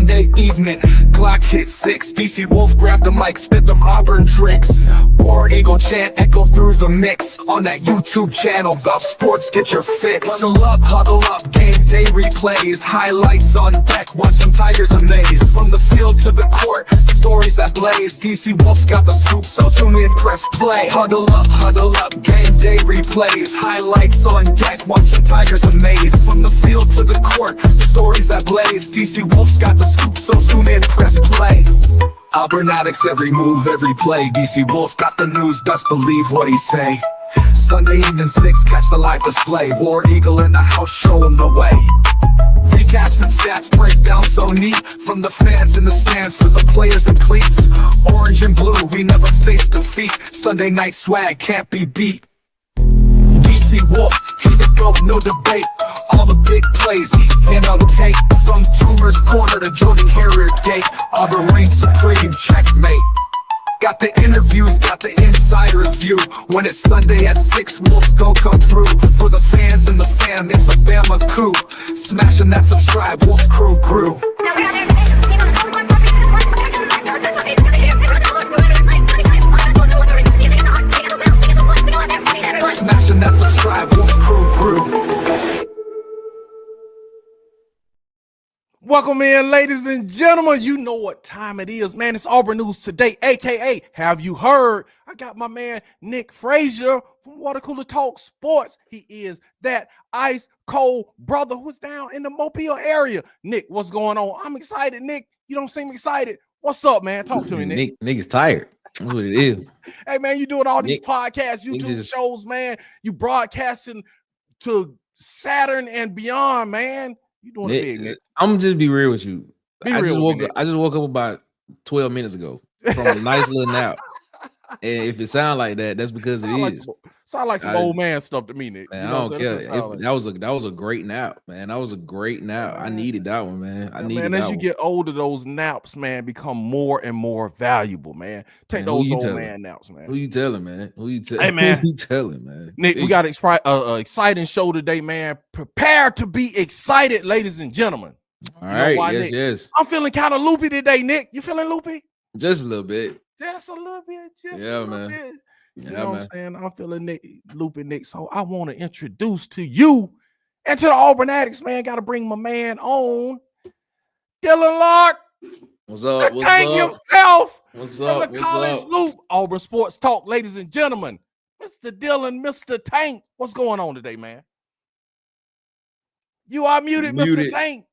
Sunday evening. Glock hit 6, DC Wolf grabbed the mic, spit them Auburn tricks. War Eagle chant echo through the mix. On that YouTube channel, about sports, get your fix. Huddle up, game day replays. Highlights on deck, watch them Tigers amaze. From the field to the court, stories that blaze. DC Wolf's got the scoop, so tune in, press play. Huddle up, game day replays. Highlights on deck, watch them Tigers amaze. From the field to the court, stories that blaze. DC Wolf's got the scoop, so tune in, press play. Auburn Addicts, every move, every play. DC Wolf got the news, best believe what he say. Sunday evening 6, catch the live display. War Eagle in the house, show him the way. Recaps and stats break down so neat. From the fans in the stands to the players in cleats. Orange and blue, we never face defeat. Sunday night swag can't be beat. DC Wolf, he the GOAT, no debate. All the big plays, and on the tape. From Toomer's Corner to Jordan Carrier Gate. Auburn reigns supreme, checkmate. Got the interviews, got the insider's view. When it's Sunday at 6, Wolf's gon' come through. For the fans and the fam, it's a Bama coup. Smashing that subscribe, Wolf's crew grew. Smashing that subscribe, Wolf's crew grew. Welcome in, ladies and gentlemen. You know what time it is, man. It's Auburn News Today, a.k.a. Have You Heard? I got my man, Nick Frazier from Water Cooler Talk Sports. He is that ice cold brother who's down in the Mobile area. Nick, what's going on? I'm excited, Nick. You don't seem excited. What's up, man? Talk to me, Nick. Nick is tired. That's what it is. Hey, man, you doing all these Nick, podcasts, YouTube shows, man. You broadcasting to Saturn and beyond, man. You doing it big, Nick. I'm gonna just be real with you. I just woke up about 12 minutes ago from a nice little nap. And if it sounds like that, that's because it is. Sound like some old man stuff to me, Nick. Man, I don't care. That was a great nap, man. That was a great nap. I needed that one, man. Man, as you get older, those naps, man, become more and more valuable, man. Take those old man naps, man. Who you telling, man? Hey, man. Who you telling, man? Nick, we got an exciting show today, man. Prepare to be excited, ladies and gentlemen. All right, yes. I'm feeling kind of loopy today, Nick. You feeling loopy? Just a little bit. Just a little bit. Man. You know what I'm saying? I'm feeling loopy, Nick. So I want to introduce to you and to the Auburn Addicts, man. Got to bring my man on, Dylan Lark. What's up? The Tank himself. What's up? The College Loop-Auburn Sports Talk, ladies and gentlemen. Mr. Dylan, Mr. Tank. What's going on today, man? You are muted, Mr. Tank.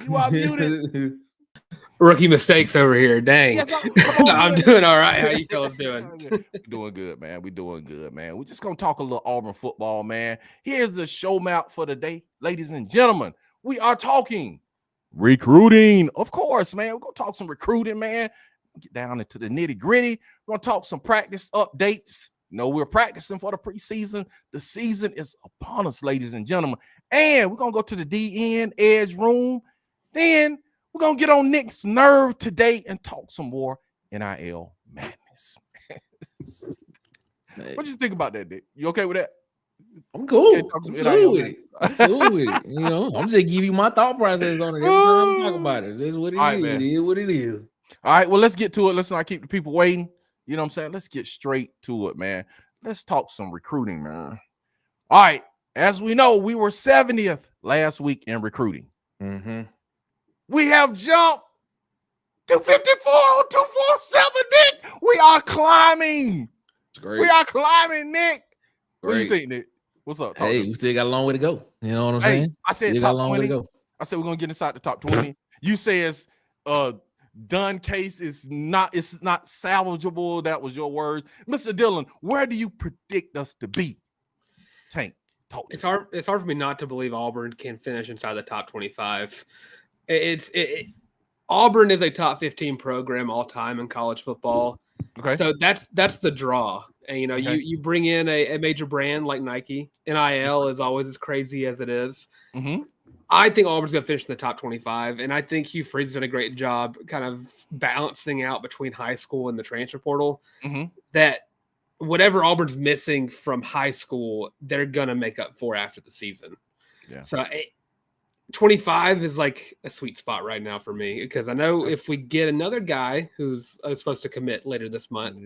You are muted. Rookie mistakes over here. Dang. Yes, I'm doing all right. How you fellas doing? We're doing good, man. We're doing good, man. We're just going to talk a little Auburn football, man. Here's the show map for the day. Ladies and gentlemen, we are talking recruiting. Of course, man. We're going to talk some recruiting, man. Get down into the nitty gritty. We're going to talk some practice updates. You know, we're practicing for the preseason. The season is upon us, ladies and gentlemen. And we're going to go to the DN edge room. Then we're going to get on Nick's nerve today and talk some more NIL madness. What you think about that, Nick? You okay with that? I'm cool. I'm cool with it. You know, I'm just giving you my thought process on it every time I talk about it. That's what it is. It is what it is. All right, well, let's get to it. Let's not keep the people waiting. You know what I'm saying? Let's get straight to it, man. Let's talk some recruiting, man. All right. As we know, we were 70th last week in recruiting. Mm-hmm. We have jumped to 54 on 247, Nick. We are climbing. It's great. We are climbing, Nick. Great. What do you think, Nick? What's up? Hey, we still got a long way to go. You know what I'm saying? I said still top got a long 20. way to go. I said we're gonna get inside the top 20. You say it's done case is not salvageable. That was your words. Mr. Dylan, where do you predict us to be? Tank. It's hard for me not to believe Auburn can finish inside the top 25. Auburn is a top 15 program all time in college football. Okay. So that's the draw. And you bring in a major brand like Nike. NIL is always as crazy as it is. Mm-hmm. I think Auburn's going to finish in the top 25, and I think Hugh Freeze's done a great job kind of balancing out between high school and the transfer portal. Mm-hmm. That whatever Auburn's missing from high school, they're going to make up for after the season. Yeah. So 25 is like a sweet spot right now for me because I know if we get another guy who's supposed to commit later this month,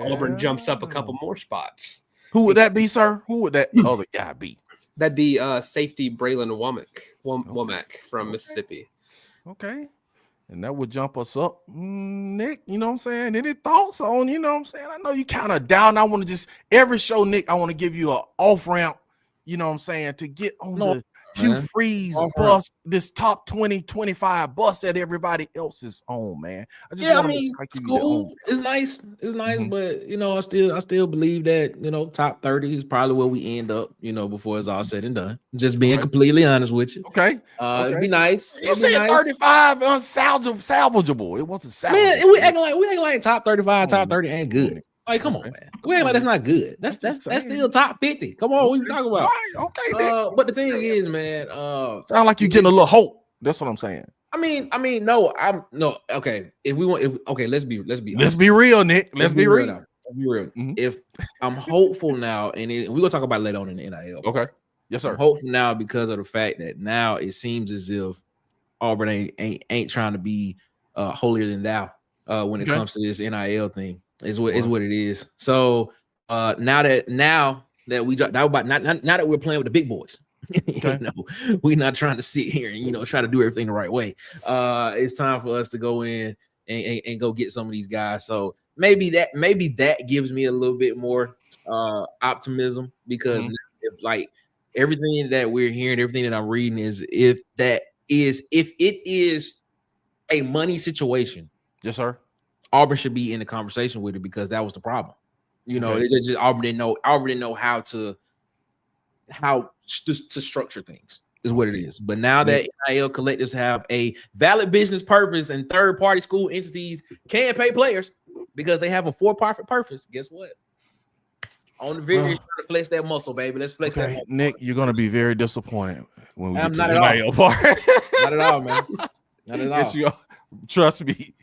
Auburn jumps up a couple more spots. Who would that be, sir? Who would that other guy be? That'd be safety Braylon Womack from Mississippi. Okay. And that would jump us up. Nick, you know what I'm saying? Any thoughts on, you know what I'm saying? I know you kind of down. I want to just, every show, Nick, I want to give you an off-ramp, you know what I'm saying, to get on the Hugh Freeze bus, this top 20, 25 bus that everybody else is on, man. I mean, school is nice. It's nice, but you know, I still believe that, you know, top 30 is probably where we end up, you know, before it's all said and done. Just being completely honest with you. Okay. It'd be nice. You said 35 unsalvageable. It wasn't salvageable. Man, we acting like top 35, top 30 ain't good. Like, come on, man. We ain't like that's not good. That's still top 50. Come on, what you talking about? Okay, but the thing is, man, sound like you getting a little hope. That's what I'm saying. I mean, no. Okay. Let's be real, Nick. Let's be real. Let's be real. If I'm hopeful now, and we're gonna talk about it later on in the NIL. Okay. Yes, sir. I'm hopeful now because of the fact that now it seems as if Auburn ain't trying to be holier than thou when it comes to this NIL thing. Is what it is. So now that we're playing with the big boys, you know, we're not trying to sit here and, you know, try to do everything the right way. It's time for us to go in and go get some of these guys. So maybe that gives me a little bit more optimism because if like everything that we're hearing, everything that I'm reading is if it is a money situation. Yes, sir. Auburn should be in the conversation with it because that was the problem. You know, it's just Auburn didn't know how to structure things is what it is. But now that NIL collectives have a valid business purpose and third-party school entities can pay players because they have a for-profit purpose, guess what? On the video, to flex that muscle, baby. Let's flex that muscle. Nick, you're going to be very disappointed when we get to not the NIL part. Not at all, man. Not at all. Yes, you are. Trust me,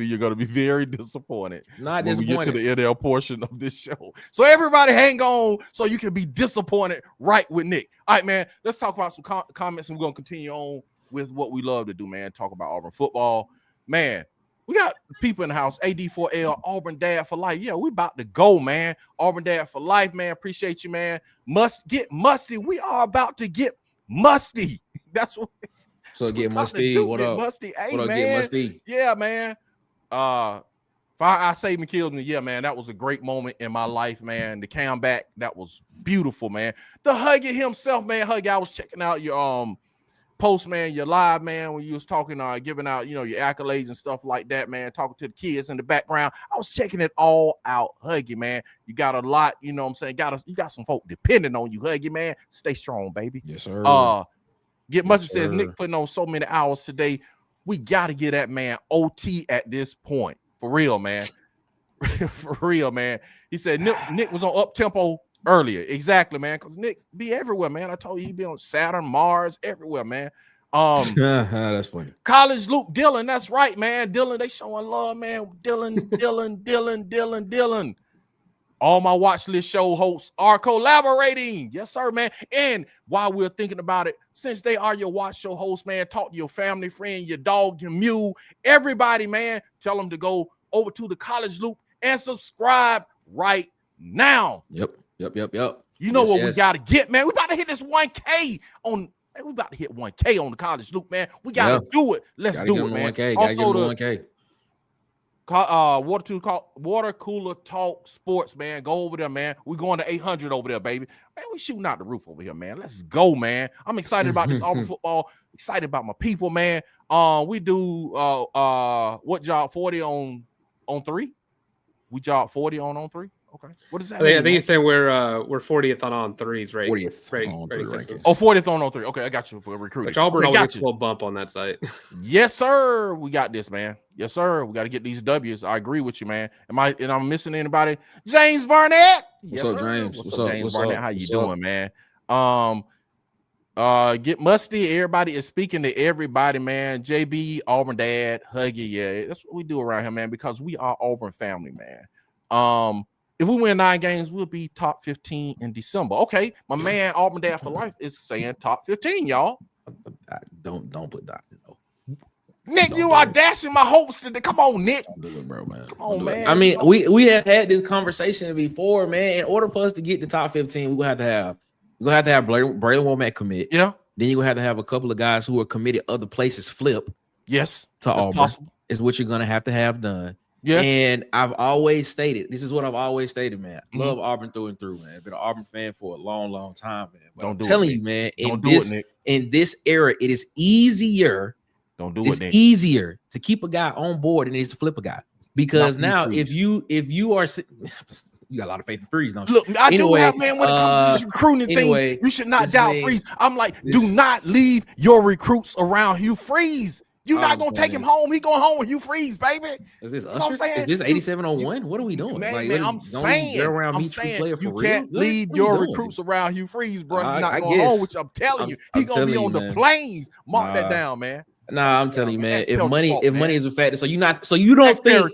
you're going to be very disappointed when we get to the NL portion of this show. So everybody hang on so you can be disappointed right with Nick. All right, man, let's talk about some comments, and we're going to continue on with what we love to do, man, talk about Auburn football. Man, we got people in the house, AD4L, Auburn Dad for Life. Yeah, we about to go, man. Auburn Dad for Life, man. Appreciate you, man. Must get musty. We are about to get musty. That's what. So get musty. What up? Musty. Hey, what up, man. Get musty. Yeah, man. I saved me, killed me. Yeah, man. That was a great moment in my life, man. The comeback, that was beautiful, man. The Huggy himself, man. Huggy, I was checking out your post, man, your live, man, when you was talking, giving out, you know, your accolades and stuff like that, man. Talking to the kids in the background. I was checking it all out, Huggy, man. You got a lot, you know what I'm saying? You got some folk depending on you, Huggy, man. Stay strong, baby. Yes, sir. Get Mustard says Nick putting on so many hours today. We got to get that man OT at this point. For real, man. For real, man. He said Nick was on up tempo earlier. Exactly, man. Because Nick be everywhere, man. I told you he'd be on Saturn, Mars, everywhere, man. That's funny. College Loop, Dylan. That's right, man. Dylan, they showing love, man. Dylan. All my watch list show hosts are collaborating. Yes, sir, man. And while we're thinking about it, since they are your watch show hosts, man, talk to your family, friend, your dog, your mule, everybody, man. Tell them to go over to the College Loop and subscribe right now. Yep. You know what we got to get, man. We about to hit this 1K on. We about to hit 1K on the College Loop, man. We got to do it. Let's do it, man. 1K. Also, the 1K. Water Cooler Talk Sports, man. Go over there, man. We're going to 800 over there, baby. Man, we shooting out the roof over here, man. Let's go, man. I'm excited about this Auburn football. Excited about my people, man. We do what job 40 on 3? We job 40 on 3. Okay. What does that mean? I think you said we're 40th on threes, right? 40th on 40th on 3. Okay, I got you for recruiting. Which Auburn always gets a little bump on that site. Yes, sir. We got this, man. Yes, sir. We got to get these W's. I agree with you, man. I'm missing anybody? James Barnett. What's up, James? What's up, James Barnett? How you doing, man? Get musty. Everybody is speaking to everybody, man. JB, Auburn Dad, Huggy. Yeah, that's what we do around here, man, because we are Auburn family, man. If we win 9 games, we'll be top 15 in December. Okay, my man Auburn Dad for Life is saying top 15, y'all. Don't put Doc. No. Nick, Don't you do are it. dashing my hopes today. Come on, Nick. Don't do it, bro, man. Come on, man. I mean, we have had this conversation before, man. In order for us to get the top 15, we're gonna have Braylon Womack commit. Yeah. Then you're gonna have a couple of guys who are committed other places flip. Yes. To Auburn. Possible. Is what you're gonna have done. Yes. And I've always stated, this is what I've always stated, man. Love Auburn through and through, man. Been an Auburn fan for a long, long time, man. But I'm telling you, man, in this era, it is easier. It's easier to keep a guy on board than it is to flip a guy. Because now if you are you got a lot of faith in Freeze, don't you? Look, I do have, man, when it comes to this recruiting thing, you should not doubt Freeze. I'm like, do not leave your recruits around Hugh Freeze. You're not gonna take him home. He going home with Hugh Freeze, baby. Is this Usher? Is this 8701? What are we doing? Man, I'm saying you can't leave your recruits around Hugh Freeze, bro. You're not going home, which I'm telling you. He's gonna be on the planes. Mark that down, man. Nah, I'm telling you, man. If money is a factor, so you don't think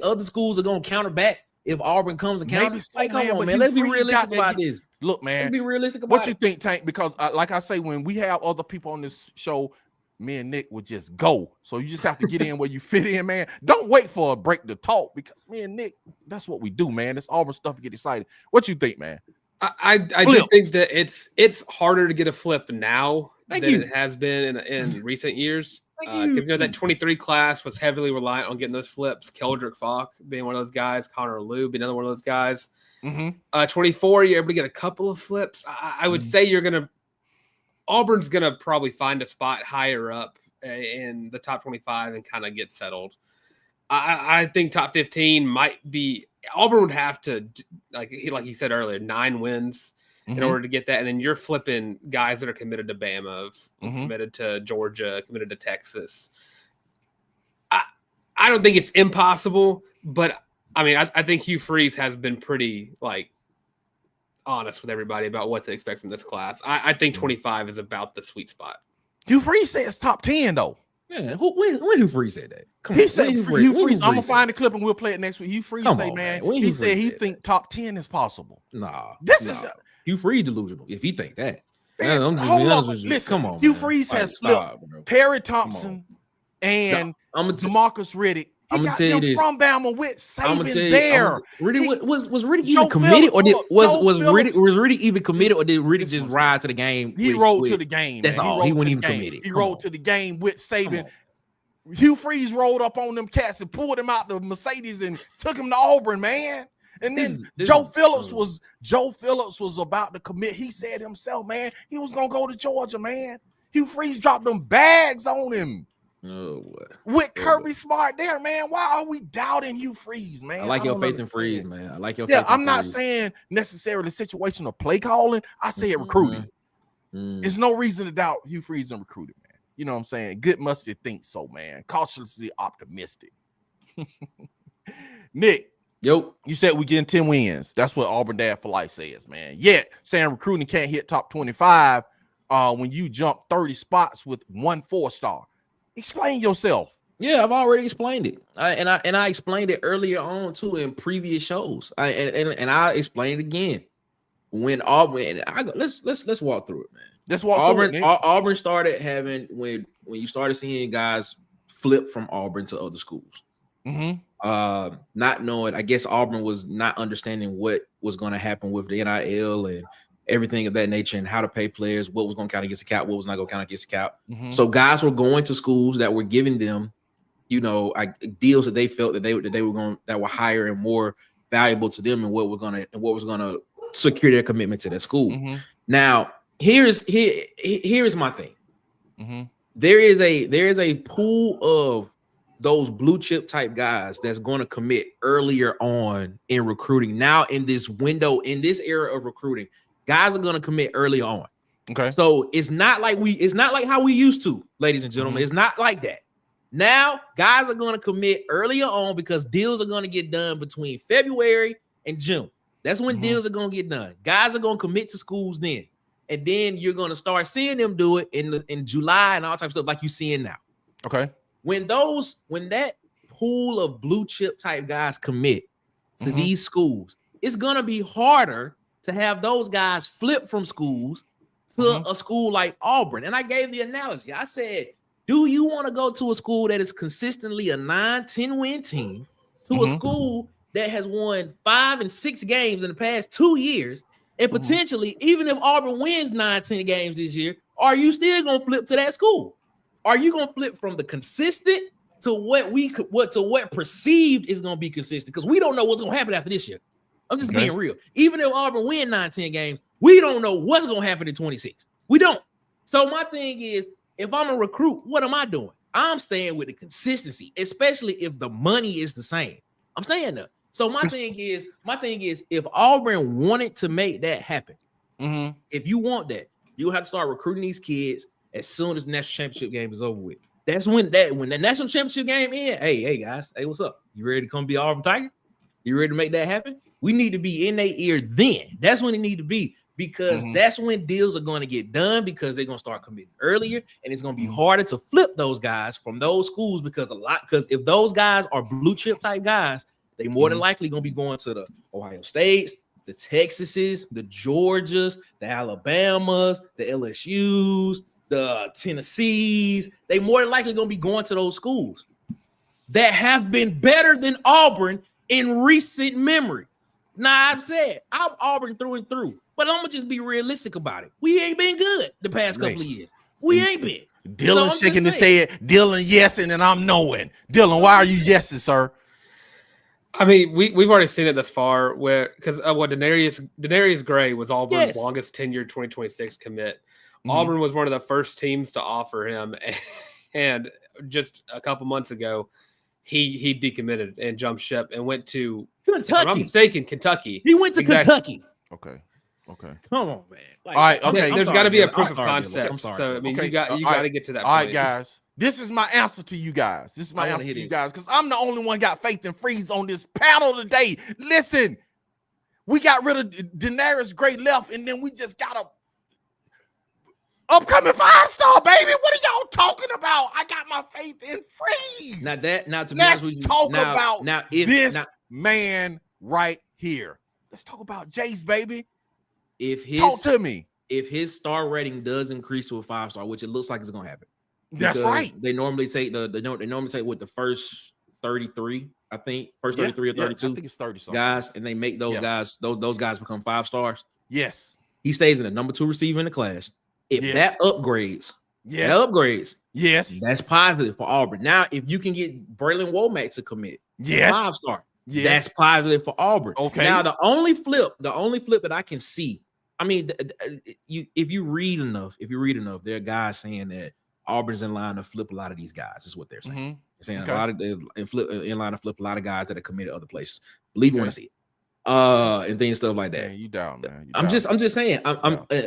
other schools are gonna counter back if Auburn comes and counters. Like, come on, man. Let's be realistic about this. Look, man. Let's be realistic about what you think, Tank? Because, like I say, when we have other people on this show, me and Nick would just go. So you just have to get in where you fit in, man. Don't wait for a break to talk, because me and Nick, that's what we do, man. It's Auburn stuff to get excited. What you think, man? I do think that it's harder to get a flip now than it has been in recent years. Because that 23 class was heavily reliant on getting those flips. Keldrick Fox being one of those guys, Connor Lou being another one of those guys. 24, you're able to get a couple of flips. I would say Auburn's gonna probably find a spot higher up in the top 25 and kind of get settled. I think top 15 might be. Auburn would have to, like he said earlier, 9 wins in order to get that. And then you're flipping guys that are committed to Bama, committed to Georgia, committed to Texas. I don't think it's impossible, but I mean, I think Hugh Freeze has been pretty honest with everybody about what to expect from this class. I think 25 is about the sweet spot. Hugh Freeze says top 10 though. Yeah, when Hugh Freeze said that? He said Hugh Freeze. I'm gonna find the clip and we'll play it next week. Hugh Freeze say, man, he said he think top 10 is possible. Nah, this is Hugh Freeze delusional. If he think that, hold on, listen. Come on, Hugh Freeze has flipped Perry Thompson and DeMarcus Riddick. I'm gonna tell you this. From Bama with Saban there. Was Riddick even committed, or was Riddick even committed, or did Riddick just ride to the game? He rode to the game. That's all. He wasn't even committed. He rode to the game with Saban. Hugh Freeze rolled up on them cats and pulled him out the Mercedes and took him to Auburn, man. And then Joe Phillips was about to commit. He said himself, man, he was gonna go to Georgia, man. Hugh Freeze dropped them bags on him. With Kirby Smart there, man. Why are we doubting Hugh Freeze, man? I like your faith in Freeze, man. I like your faith. I'm not saying necessarily situational play calling. I say recruiting. There's no reason to doubt Hugh Freeze and recruiting, man. You know what I'm saying? Good mustard thinks so, man. Cautiously optimistic. Nick, you said we getting 10 wins. That's what Auburn Dad for Life says, man. Yet saying recruiting can't hit top 25 when you jump 30 spots with 1 4-star. Explain yourself. Yeah, I've already explained it. I explained it earlier on too in previous shows. I explained it again. When Auburn, let's walk through it, man. Let's walk through it. Auburn started having when you started seeing guys flip from Auburn to other schools. Not knowing, I guess Auburn was not understanding what was going to happen with the NIL and everything of that nature, and how to pay players, what was going to count against the cap, what was not going to count against the cap. So guys were going to schools that were giving them, deals that they felt that that were higher and more valuable to them, and what was going to secure their commitment to that school. Now, here's my thing. There is a pool of those blue chip type guys that's going to commit earlier on in recruiting. Now, in this window, in this era of recruiting, guys are going to commit early on. Okay. So it's not like how we used to, ladies and gentlemen. It's not like that. Now, guys are going to commit earlier on because deals are going to get done between February and June. That's when deals are going to get done. Guys are going to commit to schools then. And then you're going to start seeing them do it in July and all types of stuff like you're seeing now. Okay. When that pool of blue chip type guys commit to these schools, it's going to be harder to have those guys flip from schools to a school like Auburn. And I gave the analogy. I said, do you want to go to a school that is consistently a 9-10 win team to a school that has won 5 and 6 games in the past 2 years? And potentially, even if Auburn wins 9-10 games this year, are you still going to flip to that school? Are you going to flip from the consistent to what perceived is going to be consistent? Because we don't know what's going to happen after this year. I'm just being real. Even if Auburn win 9-10 games, we don't know what's going to happen in 26. We don't. So my thing is, if I'm a recruit, what am I doing? I'm staying with the consistency, especially if the money is the same. I'm staying there. So my thing is, if Auburn wanted to make that happen, if you want that, you have to start recruiting these kids as soon as the national championship game is over with. That's when the national championship game in. Hey guys, hey, what's up? You ready to come be Auburn Tiger? You ready to make that happen? We need to be in their ear then. That's when it need to be, because that's when deals are going to get done, because they're going to start committing earlier, and it's going to be harder to flip those guys from those schools, because if those guys are blue chip type guys, they more than likely going to be going to the Ohio States, the Texases, the Georgias, the Alabamas, the LSUs, the Tennessees. They more than likely going to be going to those schools that have been better than Auburn in recent memory. Now, I've said I'm Auburn through and through, but I'm gonna just be realistic about it. We ain't been good the past couple of years. We ain't been. Dylan shaking his head. Dylan yesing, and I'm knowing. Dylan, why are you yesing, sir? I mean, we've already seen it thus far, because Denarius Gray was Auburn's longest tenured 2026 commit. Auburn was one of the first teams to offer him, and just a couple months ago, he decommitted and jumped ship and went to Kentucky. If I'm not mistaken, Kentucky. He went to Kentucky. Okay. Come on, man. All right. Okay. There's got to be a proof of concept. So I mean, you got to get to that. All right, guys. This is my answer to you guys. Because I'm the only one got faith in Freeze on this panel today. Listen, we got rid of Denarius Gray left, and then we just got a upcoming 5-star, baby. What are y'all talking about? I got my faith in Freeze. Let's talk about this man right here. Let's talk about Jace, baby. Talk to me. If his star rating does increase to a 5-star, which it looks like it's going to happen. That's right. They normally take the first 33, I think, first 33 or 32. I think it's 30 something. Guys, and they make those guys become 5-stars. Yes. He stays in the number 2 receiver in the class. If that upgrades, that's positive for Auburn. Now, if you can get Braylon Womack to commit, 5-star, that's positive for Auburn. Okay. Now, the only flip that I can see, I mean, if you read enough, there are guys saying that Auburn's in line to flip a lot of these guys. Is what they're saying. They're saying a lot of in line to flip a lot of guys that are committed other places. Believe you want to see it. And things, stuff like that. Man, you down, man. I'm just saying.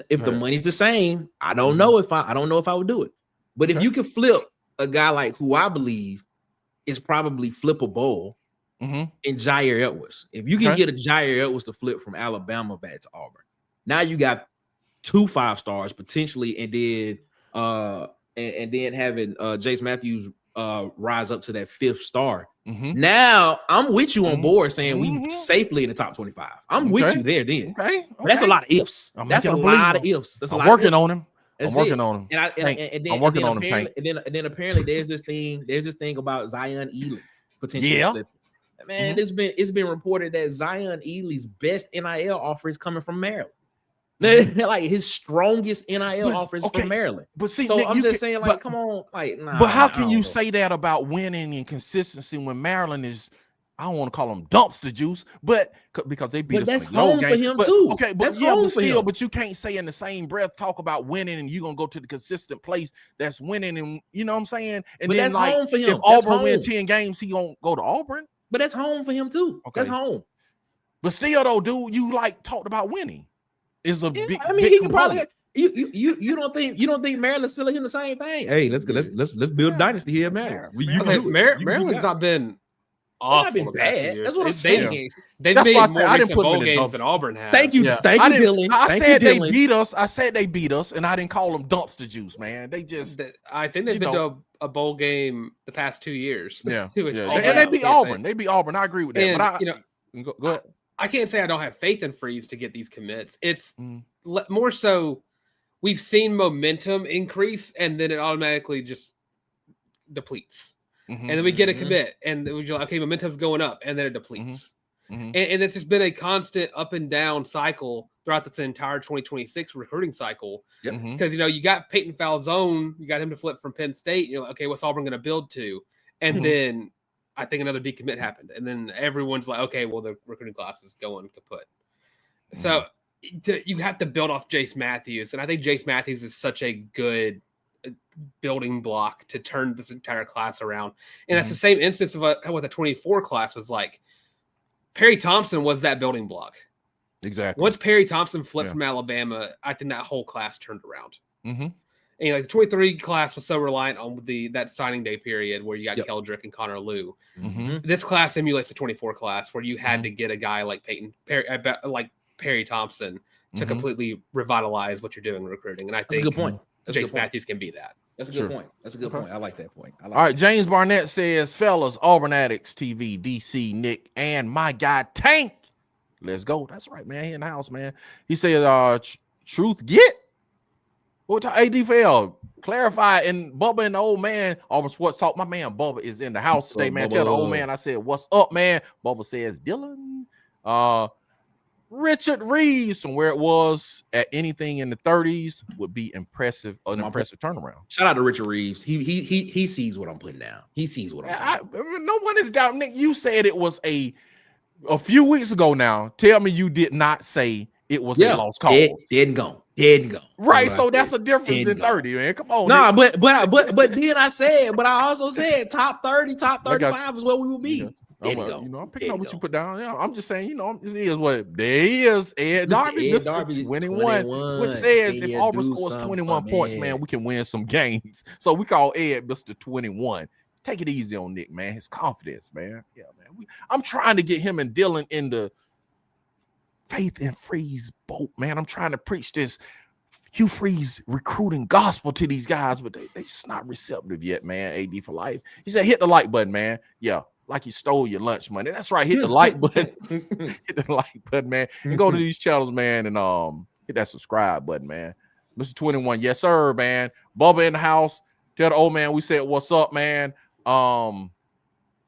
If the money's the same, I don't know if I would do it. But if you can flip a guy like who I believe is probably flippable in Jair Edwards, if you can get a Jair Edwards to flip from Alabama back to Auburn, now you got 2 5-stars potentially, and then having Jace Matthews rise up to that 5th star. Now I'm with you on board saying we safely in the top 25. I'm with you there then. Okay. That's a lot of ifs. That's a lot of ifs. I'm working on him. I'm working on him. I'm working on him. Tank. And then apparently there's this thing about Zion Ely potentially. Man, it's been reported that Zion Ely's best NIL offer is coming from Maryland. Like his strongest NIL offers from Maryland. But see, so Nick, I'm just saying, come on, nah. But how can you say that about winning and consistency when Maryland is? I don't want to call them dumpster juice, but because they beat us. That's home for him too. Okay, but but you can't say in the same breath talk about winning and you're gonna go to the consistent place that's winning, and you know what I'm saying. And but then that's home for him. If Auburn win 10 games, he gonna go to Auburn. But that's home for him too. Okay. That's home. But still, though, dude, you talked about winning. Is a big. I mean, he can probably. You don't think Maryland's still him the same thing? Hey, let's build a dynasty here, Maryland. Maryland's not been awful. Not been bad. That's what I'm saying. They've made more recent bowl games than Auburn has. Thank you, Dylan. I said they beat us. I said they beat us, and I didn't call them dumpster juice, man. They just. I think they've been to a bowl game the past 2 years. Yeah, and they beat Auburn. They beat Auburn. I agree with that. And, but go ahead. I can't say I don't have faith in Freeze to get these commits. It's more so we've seen momentum increase, and then it automatically just depletes. And then we get a commit, and we're like, okay, momentum's going up, and then it depletes. And it's just been a constant up and down cycle throughout this entire 2026 recruiting cycle. Because, you got Peyton Falzone, you got him to flip from Penn State, and you're like, okay, what's Auburn going to build to? And then I think another decommit happened. And then everyone's like, okay, well, the recruiting class is going kaput. So you have to build off Jace Matthews. And I think Jace Matthews is such a good building block to turn this entire class around. And that's the same instance of what the 24 class was like. Perry Thompson was that building block. Exactly. Once Perry Thompson flipped from Alabama, I think that whole class turned around. And like the 23 class was so reliant on that signing day period where you got Keldrick and Connor Liu. This class emulates the 24 class where you had to get a guy like Perry Thompson to completely revitalize what you're doing in recruiting. And I think that's a good point. Jace Matthews can be that. That's a good point. That's a good point. I like that point. All right, James Barnett says, fellas, Auburn Addicts TV, DC, Nick, and my guy Tank. Let's go. That's right, man. He in the house, man. He said, truth get. What ADFL? Clarify, and Bubba and the old man, Auburn Sports Talk. My man Bubba is in the house today, man. Tell the old man I said, what's up, man? Bubba says, Dylan. Richard Reeves, from where it was at anything in the 30s, would be impressive. An impressive turnaround. Shout out to Richard Reeves. He sees what I'm putting down. He sees what I'm saying. No one is doubting. Nick, you said it was a few weeks ago now. Tell me you did not say it was a lost cause. Dead and gone. Right, so that's a difference than 30, man. Come on. Nah, but then I also said top 30, top 35 is where we will be. Yeah. I'm picking up what you put down. Yeah, I'm just saying, it is what there is. Ed Darby, Mr. 21, which says if Auburn scores 21 points, man, we can win some games. So we call Ed Mr. 21. Take it easy on Nick, man. His confidence, man. Yeah, man. I'm trying to get him and Dylan in the Faith and Freeze boat, man. I'm trying to preach this Hugh Freeze recruiting gospel to these guys, but they just not receptive yet, man. AD for life. He said, hit the like button, man. Yeah. Like you stole your lunch money. That's right. Hit the like button. Hit the like button, man. And go to these channels, man, and hit that subscribe button, man. Mr. 21, yes, sir, man. Bubba in the house. Tell the old man we said what's up, man.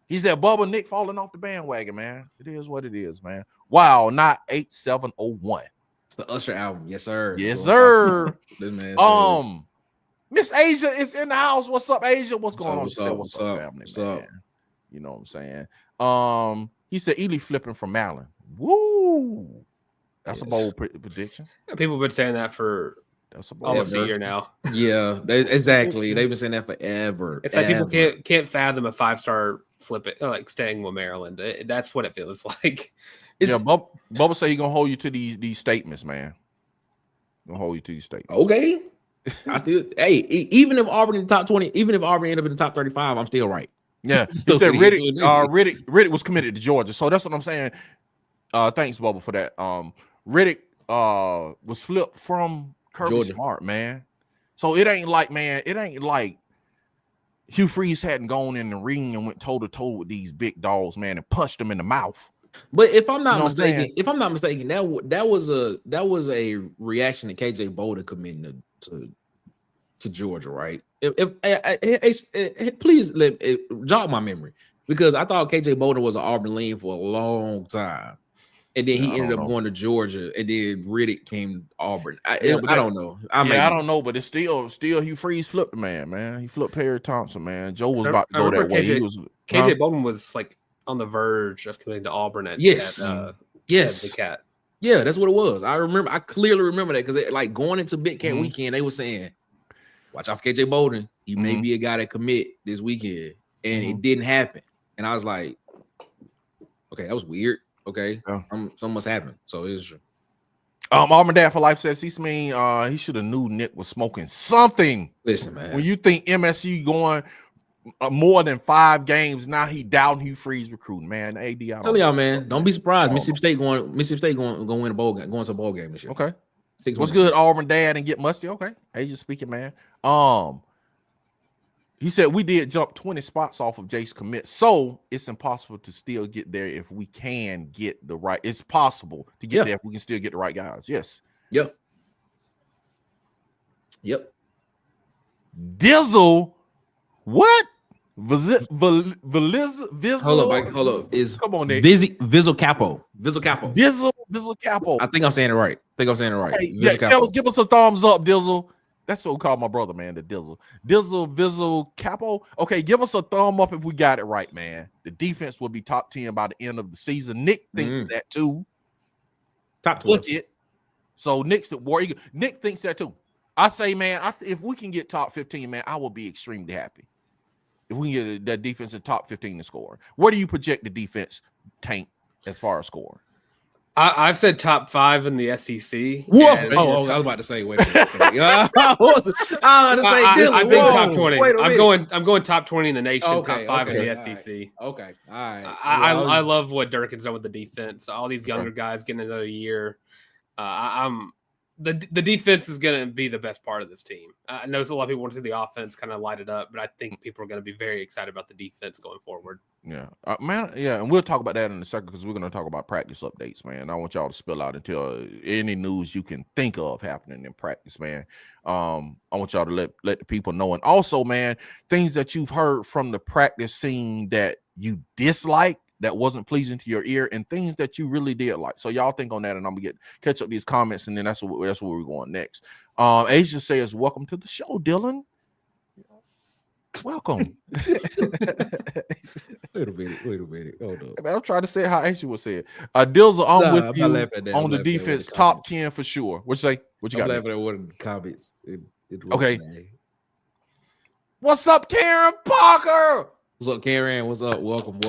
He said Bubba Nick falling off the bandwagon, man. It is what it is, man. Wow, not 8701. It's the Usher album. Yes, sir. Yes, sir. Miss Asia is in the house. What's up, Asia? What's going on? What's up, family, man? You know what I'm saying? He said Ely flipping from Allen. Woo! That's a bold prediction. People have been saying that for almost a year now. Yeah, exactly. They've been saying that forever. It's like people can't fathom a 5-star flip it, like staying with Maryland. That's what it feels like. Bubba say he's gonna hold you to these statements, man. Gonna hold you to these statements. Okay. Even if Auburn in the top 20, even if Auburn end up in the top 35, I'm still right. Yeah, he said Riddick was committed to Georgia, so that's what I'm saying. Thanks, Bubba, for that. Riddick was flipped from Kirby Smart, man. So it ain't like Hugh Freeze hadn't gone in the ring and went toe to toe with these big dogs, man, and punched them in the mouth. But if I'm not mistaken, that was a reaction to KJ Bolden committing to Georgia, right? If please jog my memory, because I thought KJ Bolden was an Auburn lean for a long time, and then he ended up going to Georgia, and then Riddick came to Auburn. I don't know. I don't know, but it's still Hugh Freeze flipped the man. He flipped Perry Thompson, man. Joe was about to go that way. KJ Bolden was like on the verge of committing to Auburn at the Cat. Yeah, that's what it was. I clearly remember that, because like going into Big Cat weekend, they were saying, watch out for KJ Bolden. He may be a guy that commit this weekend. And it didn't happen. And I was like, okay, that was weird. Okay. Something must happen. So it's true. Auburn Dad for Life says he should have knew Nick was smoking something. Listen, man. When you think MSU going more than 5 games, now he down Hugh Freeze recruiting, man. AD, tell y'all, man, don't be surprised. Mississippi State going to win a bowl game, going to a bowl game this year. Okay. What's good, Auburn Dad, and get musty? Okay. Asia speaking, man. He said we did jump 20 spots off of Jace commit, so it's impossible to still get there if we can get the right. It's possible to get there if we can still get the right guys. Yes. Yep. Yep. Dizzle, what? Hold up. Is come on, Nick. Visual Capo. Dizzle Capo. I think I'm saying it right. Hey, yeah, give us a thumbs up, Dizzle. That's what we call my brother, man. The Dizzle, Visual Capo. Okay, give us a thumb up if we got it right, man. The defense will be top 10 by the end of the season. Nick thinks that too. Top 12. Look it. So Nick's the War Eagle. Nick thinks that too. I say, man, if we can get top 15, man, I will be extremely happy. If we can get that defense in top 15 to score. Where do you project the defense tank as far as score? I've said top 5 in the SEC. Whoa! I was about to say, wait a minute. I've been top 20. I'm going top 20 in the nation, top 5 in the SEC. All right. I love what Durkin's done with the defense. All these younger guys getting another year. The defense is going to be the best part of this team. I know a lot of people want to see the offense kind of light it up, but I think people are going to be very excited about the defense going forward. Yeah, man. Yeah, and we'll talk about that in a second because we're going to talk about practice updates, man. I want y'all to spill out until any news you can think of happening in practice, man. I want y'all to let the people know, and also, man, things that you've heard from the practice scene that you dislike, that wasn't pleasing to your ear, and things that you really did like. So y'all think on that, and I'm gonna catch up these comments, and then that's where we're going next. Asia says, "Welcome to the show, Dylan." Welcome. Wait a minute. Hold on. I'm trying to say how Asia would say it. Dills, I'm with you on the defense, top 10 for sure. What you got? I'm laughing at one of the comments. Okay. What's up, Karen Parker? What's up, Karen? What's up? Welcome,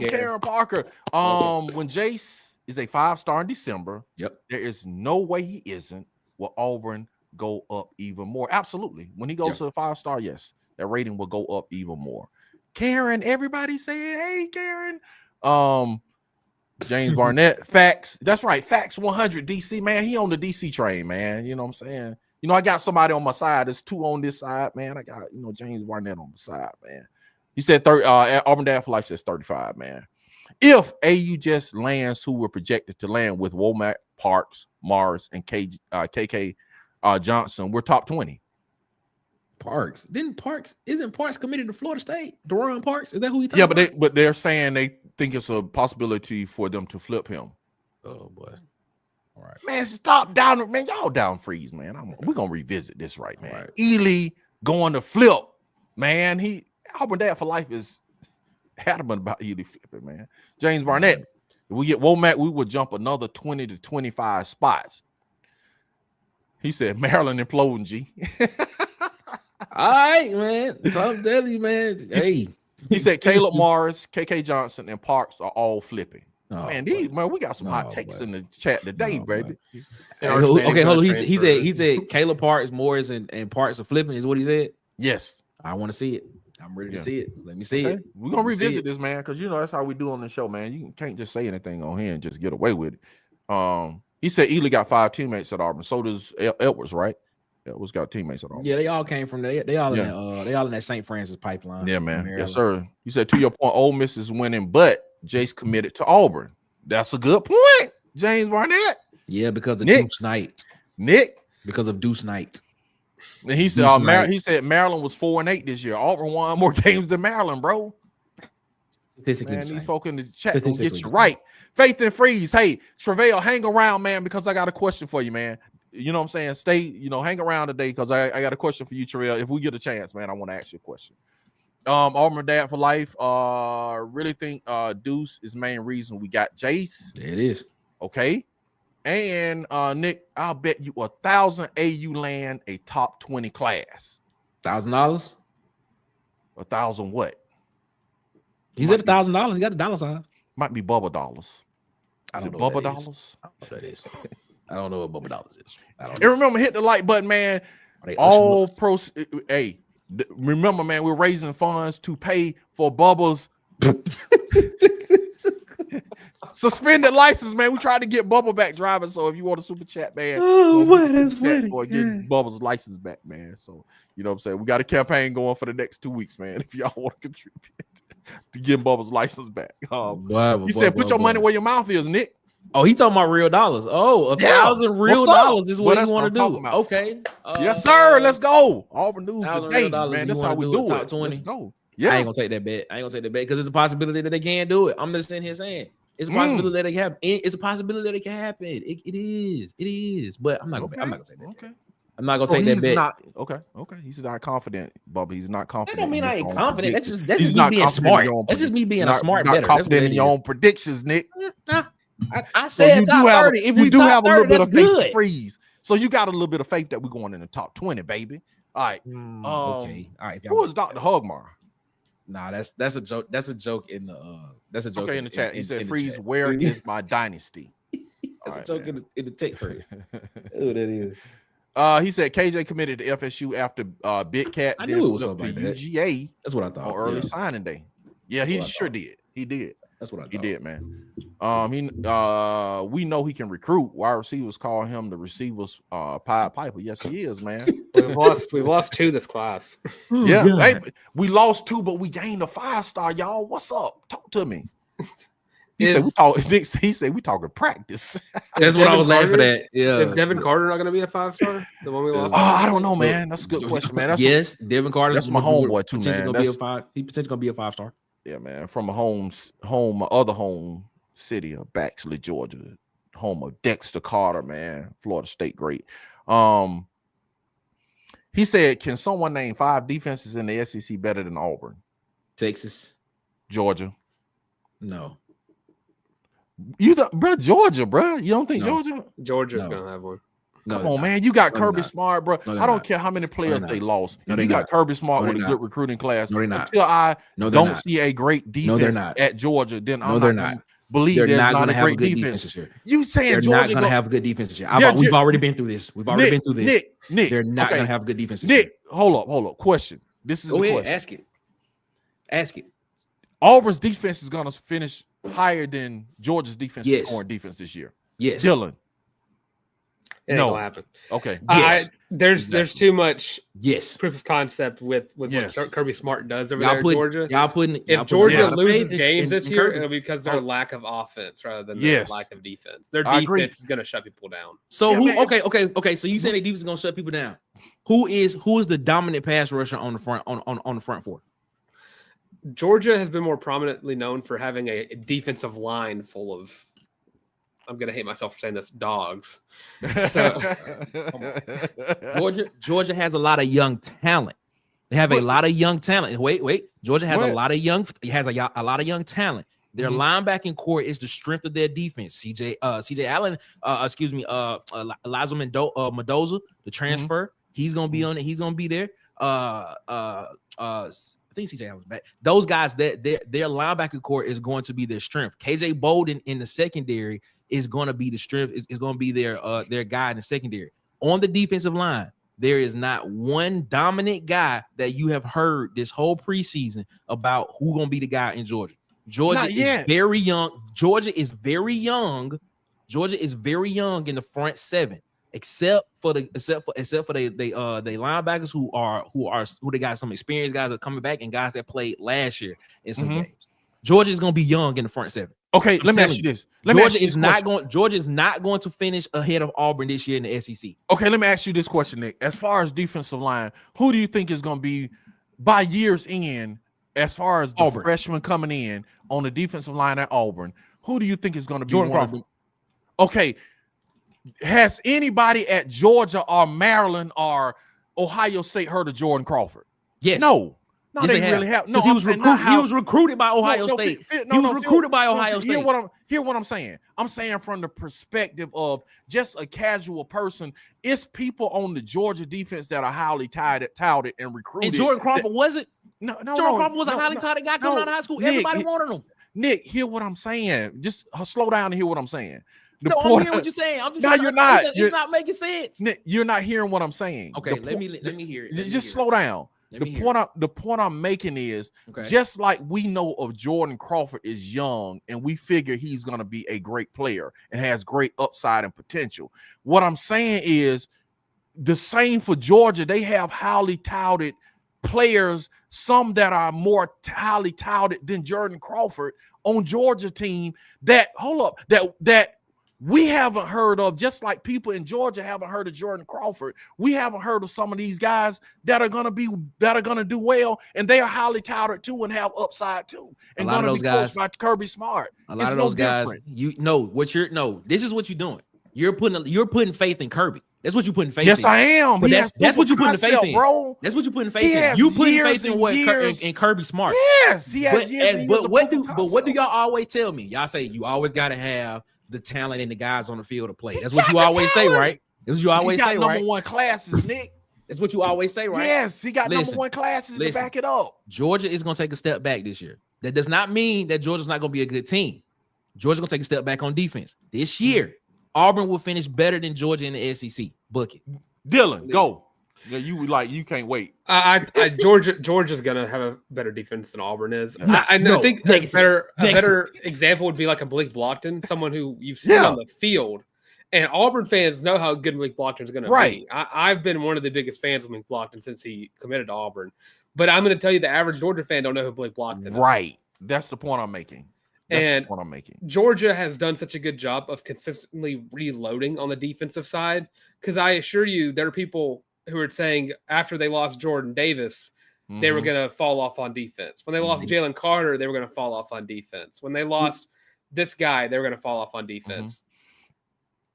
Karen Parker. When Jace is a 5-star in December, yep, there is no way he isn't. Will Auburn go up even more? Absolutely. When he goes to a 5-star, yes, that rating will go up even more. Karen, everybody say, hey, Karen. James Barnett, facts. That's right, facts 100. DC, man, he on the DC train, man. You know what I'm saying? You know, I got somebody on my side. There's 2 on this side, man. I got, James Barnett on the side, man. He said Auburn Dad for Life says 35, man. If AU just lands who were projected to land with Womack, Parks, Mars, and KK Johnson, we're top 20. Parks. Isn't Parks committed to Florida State? Deron Parks? Is that who he talking about? Yeah, but they're saying they think it's a possibility for them to flip him. Oh boy. All right. Man, stop down, man. Y'all down freeze, man. We're gonna revisit this right, man. Right. Ely going to flip, man. Auburn Dad for Life is adamant about Ely flipping, man. James Barnett, if we get Womack, we would jump another 20 to 25 spots. He said Maryland imploding, G. All right, man. I'm telling you, man. Hey. He said Caleb Morris, KK Johnson, and Parks are all flipping. Oh, man, we got some hot takes in the chat today, baby. Okay, hold on. He said Caleb Parks, Morris, and Parks are flipping, is what he said? Yes. I want to see it. I'm ready to see it. Let me see it. We're gonna revisit this, man, because that's how we do on the show, man. You can't just say anything on here and just get away with it. He said Ely got 5 teammates at Auburn. So does Edwards, right? Edwards got teammates at Auburn. Yeah, they all came from there. They all in that St. Francis pipeline. Yeah, man. Yes, sir. You said, to your point, Ole Miss is winning, but Jace committed to Auburn. That's a good point, James Barnett. Yeah, because of Deuce Knight. Because of Deuce Knight. And he said, he said Maryland was 4-8 this year. Auburn won more games than Maryland, bro. Statistically, man, these folk in the chat will get you right. Faith and Freeze. Hey, Travail, hang around, man, because I got a question for you, man. You know what I'm saying? Stay, hang around today because I got a question for you, Travail. If we get a chance, man, I want to ask you a question. Auburn Dad for Life. Really think Deuce is the main reason we got Jace. It is. Okay. And Nick, I'll bet you 1,000 AU land a top 20 class. $1,000? 1,000 what? He said $1,000. He got a dollar sign. Might be Bubba dollars. I don't know Bubba what dollars? I don't know what that is. I don't know what Bubba dollars is. And remember, hit the like button, man. All pros. Hey, remember, man, we're raising funds to pay for Bubba's suspended license, man. We tried to get Bubba back driving. So if you want a super chat, man, get Bubba's license back, man. So you know what I'm saying? We got a campaign going for the next 2 weeks, man. If y'all want to contribute to get Bubba's license back. You said put your money where your mouth is, Nick. Oh, he talking about real dollars. Oh, $1,000 real dollars is what he want to do. Okay. Yes, sir. Let's go. Auburn News Today, man. That's how we do it. Top 20. Let's go. Yeah. I ain't gonna take that bet. Because it's a possibility that they can't do it. I'm just sitting here saying it's a possibility that it can happen. It's a possibility that it can happen. It is. But I'm not gonna take that. Okay. I'm not gonna take that bet. Okay. He's not confident, Bubba. He's not confident. That don't mean I ain't confident. That's just me being smart. That's just me being a smart bettor. Not confident in your own predictions, Nick. I said top 30. If we top 30, that's good. Freeze. So you got a little bit of faith that we're going in the top 20, baby. All right. Okay. All right. Who is Dr. Hugmar? Nah, that's a joke. That's a joke in the that's a joke. Okay, in the chat. He said, "Freeze, where is my dynasty?" That's a joke in the text thread. Oh, that is. He said KJ committed to FSU after Big Cat. I knew it was something like that. UGA. That's what I thought. On early signing day. Yeah, he sure did. He did. That's what I thought. He did, man. We know he can recruit. Wide receivers call him the receivers Pied Piper. Yes, he is, man. We've lost 2 this class. Yeah, hey, we lost 2, but we gained a 5-star, y'all. What's up? Talk to me. He said we talking practice. That's what I was laughing at. Yeah. Is Devin Carter not going to be a 5-star? The one we lost? I don't know, man. That's a good question, man. Devin Carter. That's my homeboy too, man. He potentially gonna be a 5-star. Yeah, man. From a other home city of Baxley, Georgia, home of Dexter Carter, man. Florida State great. He said, "Can someone name 5 defenses in the SEC better than Auburn?" Texas, Georgia. No. Georgia, bro. You don't think Georgia's gonna have one? Come on, man. You got Kirby Smart, bro. I don't care how many players they lost. You got Kirby Smart with a good recruiting class. No, they're not. Until I don't see a great defense at Georgia, then I'm not going to believe they're not going to have a good defense this year. You saying they're Georgia not going to have a good defense this year? We've already been through this. Nick, they're not going to have a good defense this year. Nick, hold up. Question. This is the question. Ask it. Auburn's defense is going to finish higher than Georgia's defense scoring defense this year. Yes. Dylan. It ain't gonna happen. Okay. Yes. There's too much proof of concept with what Kirby Smart does over there in Georgia. If Georgia loses games this year, it'll be because their lack of offense rather than their lack of defense. Their defense is gonna shut people down. So okay. So you saying their defense is gonna shut people down? Who is the dominant pass rusher on the front on the front four? Georgia has been more prominently known for having a defensive line full of, I'm gonna hate myself for saying this, dogs. So, Georgia has a lot of young talent. They have a lot of young talent. Wait. Georgia has a lot of young talent. Their linebacking core is the strength of their defense. CJ Allen, Elijah Mendoza, the transfer. He's gonna be on it. He's gonna be there. I think CJ Allen's back. Those guys, their linebacker core is going to be their strength. KJ Bolden in the secondary is going to be the strength. Is going to be their guy in the secondary. On the defensive line, there is not one dominant guy that you have heard this whole preseason about who's going to be the guy in Georgia. Georgia is very young. Georgia is very young in the front seven, except for they linebackers who they got some experienced guys that are coming back and guys that played last year in some games. Georgia is going to be young in the front seven. Okay, let me ask you this. Georgia is not going to finish ahead of Auburn this year in the SEC. Okay, let me ask you this question, Nick. As far as defensive line, who do you think is going to be by year's end, as far as the freshmen coming in on the defensive line at Auburn? Who do you think is going to be Jordan Crawford? Okay. Has anybody at Georgia or Maryland or Ohio State heard of Jordan Crawford? Yes. No, they really have. No, he was recruited by Ohio State. He was recruited by Ohio State. Hear what I'm saying. I'm saying from the perspective of just a casual person, it's people on the Georgia defense that are highly touted and recruited. And Jordan Crawford wasn't. Jordan Crawford was a highly touted guy coming out of high school. Everybody wanted him. Nick, hear what I'm saying. Just slow down and hear what I'm saying. I'm hearing what you're saying. You're not. It's not making sense. Nick, you're not hearing what I'm saying. Okay, let me hear it. Just slow down. The point I'm making is just like we know of Jordan Crawford is young and we figure he's going to be a great player and has great upside and potential. What I'm saying is the same for Georgia. They have highly touted players, some that are more highly touted than Jordan Crawford on Georgia team that we haven't heard of, just like people in Georgia haven't heard of Jordan Crawford. We haven't heard of some of these guys that are gonna do well, and they are highly touted too and have upside too. And a lot of those guys by Kirby Smart. A lot of those guys, this is what you're doing. You're putting faith in Kirby. That's what you're putting faith in. Yes, I am. But that's what you're putting faith in, bro. That's what you're putting faith in. You putting faith in Kirby Smart. Yes, he has. But what do y'all always tell me? Y'all say you always got to have the talent and the guys on the field to play. That's what you always say, right? That's what you always say, right? Number one classes, Nick. That's what you always say, right? Yes, he got number one classes to back it up. Georgia is going to take a step back this year. That does not mean that Georgia's not going to be a good team. Georgia's going to take a step back on defense. This year, Auburn will finish better than Georgia in the SEC. Book it. Dylan, go. Yeah, you can't wait. Georgia's gonna have a better defense than Auburn is. I think a better example would be like a Blake Blockton, someone who you've seen on the field. And Auburn fans know how good Blake Blockton is going to be. I've been one of the biggest fans of Blake Blockton since he committed to Auburn. But I'm going to tell you, the average Georgia fan don't know who Blake Blockton is. Right. That's the point I'm making. Georgia has done such a good job of consistently reloading on the defensive side. Because I assure you, there are people who are saying after they lost Jordan Davis, they were going to fall off on defense. When they lost Jalen Carter, they were going to fall off on defense. When they lost this guy, they were going to fall off on defense.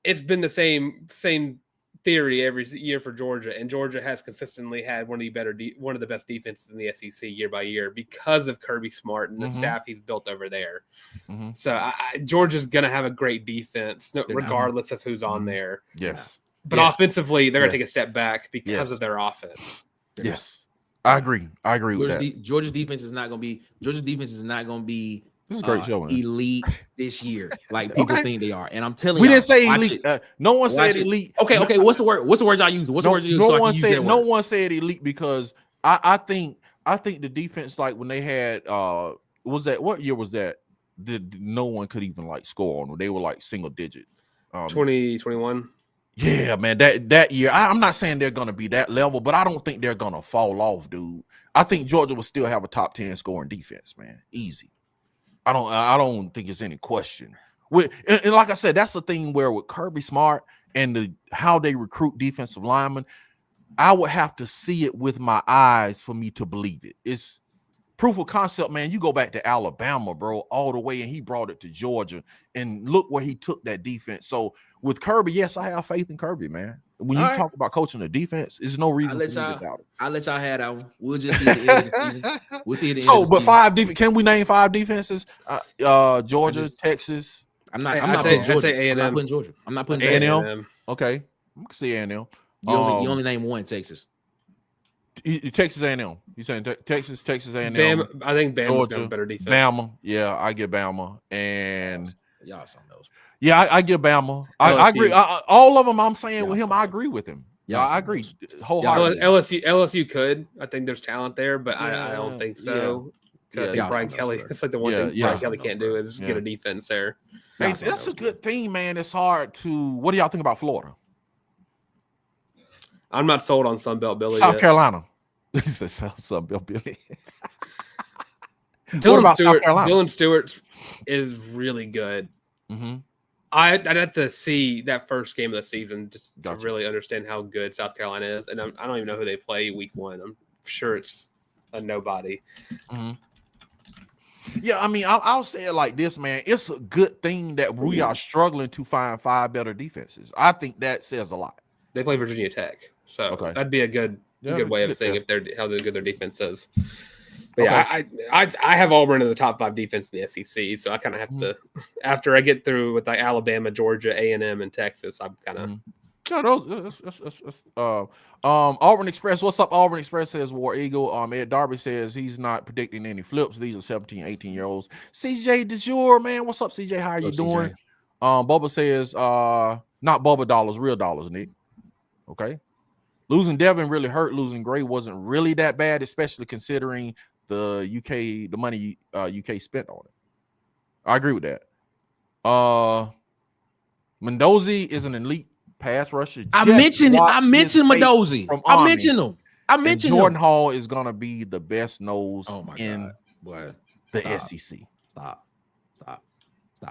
It's been the same theory every year for Georgia, and Georgia has consistently had one of the best defenses in the SEC year by year because of Kirby Smart and the staff he's built over there. So Georgia's going to have a great defense, regardless of who's on there. Yes, but offensively, they're going to take a step back because of their offense. Yes, I agree. I agree with that. Georgia's defense is not going to be. This is a great show, man. Elite this year, like people think they are, and I'm telling you, we didn't say elite. No one said elite. Okay. What's the word? What's the words I use? What's the words you use? No one said elite because I think the defense, like when they had what year was that? No one could even like score on them. They were like single digit. 2021. Yeah, man. That year, I'm not saying they're gonna be that level, but I don't think they're gonna fall off, dude. I think Georgia will still have a top 10 scoring defense, man. Easy. I don't think it's any question. And like I said, that's the thing where with Kirby Smart and how they recruit defensive linemen, I would have to see it with my eyes for me to believe it. It's proof of concept, man. You go back to Alabama, bro, all the way, and he brought it to Georgia, and look where he took that defense. So with Kirby, yes, I have faith in Kirby, man. When you talk about coaching the defense, there's no reason to doubt it. I'll let y'all have that one. We'll just see at the end of the season. We'll see at the end of the season. 5 defense. Can we name 5 defenses? Georgia, Texas. I'm not putting Georgia. A&M. I'm not putting Georgia. I'm not putting A&M. Okay, I can see A&M. You only name one, Texas. Texas A&M. You saying Texas A&M? Bama, I think Bama's got a better defense. Bama, yeah, I get Bama, and y'all some of those. Yeah, I give Bama. I agree. All of them, I'm saying with him, I agree with him. Yeah, I agree. wholeheartedly. LSU could. I think there's talent there, but I don't think so. I think Brian Kelly. It's like the one thing Brian Kelly can't do is get a defense there. Hey, that's a good thing, man. It's hard to. What do y'all think about Florida? I'm not sold on Sunbelt Billy. South Carolina. He said Sunbelt Billy. Dylan Stewart is really good. I'd have to see that first game of the season just to really understand how good South Carolina is. And I don't even know who they play week 1. I'm sure it's a nobody. Yeah, I mean, I'll say it like this, man. It's a good thing that we are struggling to find 5 better defenses. I think that says a lot. They play Virginia Tech, so that'd be a good way of saying how good their defense is. But I have Auburn in the top 5 defense in the SEC, so I kind of have to. After I get through with like Alabama, Georgia, A&M, and Texas, I'm kind of. Auburn Express, what's up? Auburn Express says War Eagle. Ed Darby says he's not predicting any flips. These are 17, 18-year-olds. CJ DeJour, man, what's up, CJ? How are you doing? Bubba says not Bubba dollars, real dollars, Nick. Okay. Losing Devin really hurt. Losing Gray wasn't really that bad, especially considering the money UK spent on it. I agree with that. Mendoza is an elite pass rusher. I mentioned Mendoza. I mentioned him. Jordan Hall is gonna be the best nose in the SEC. Stop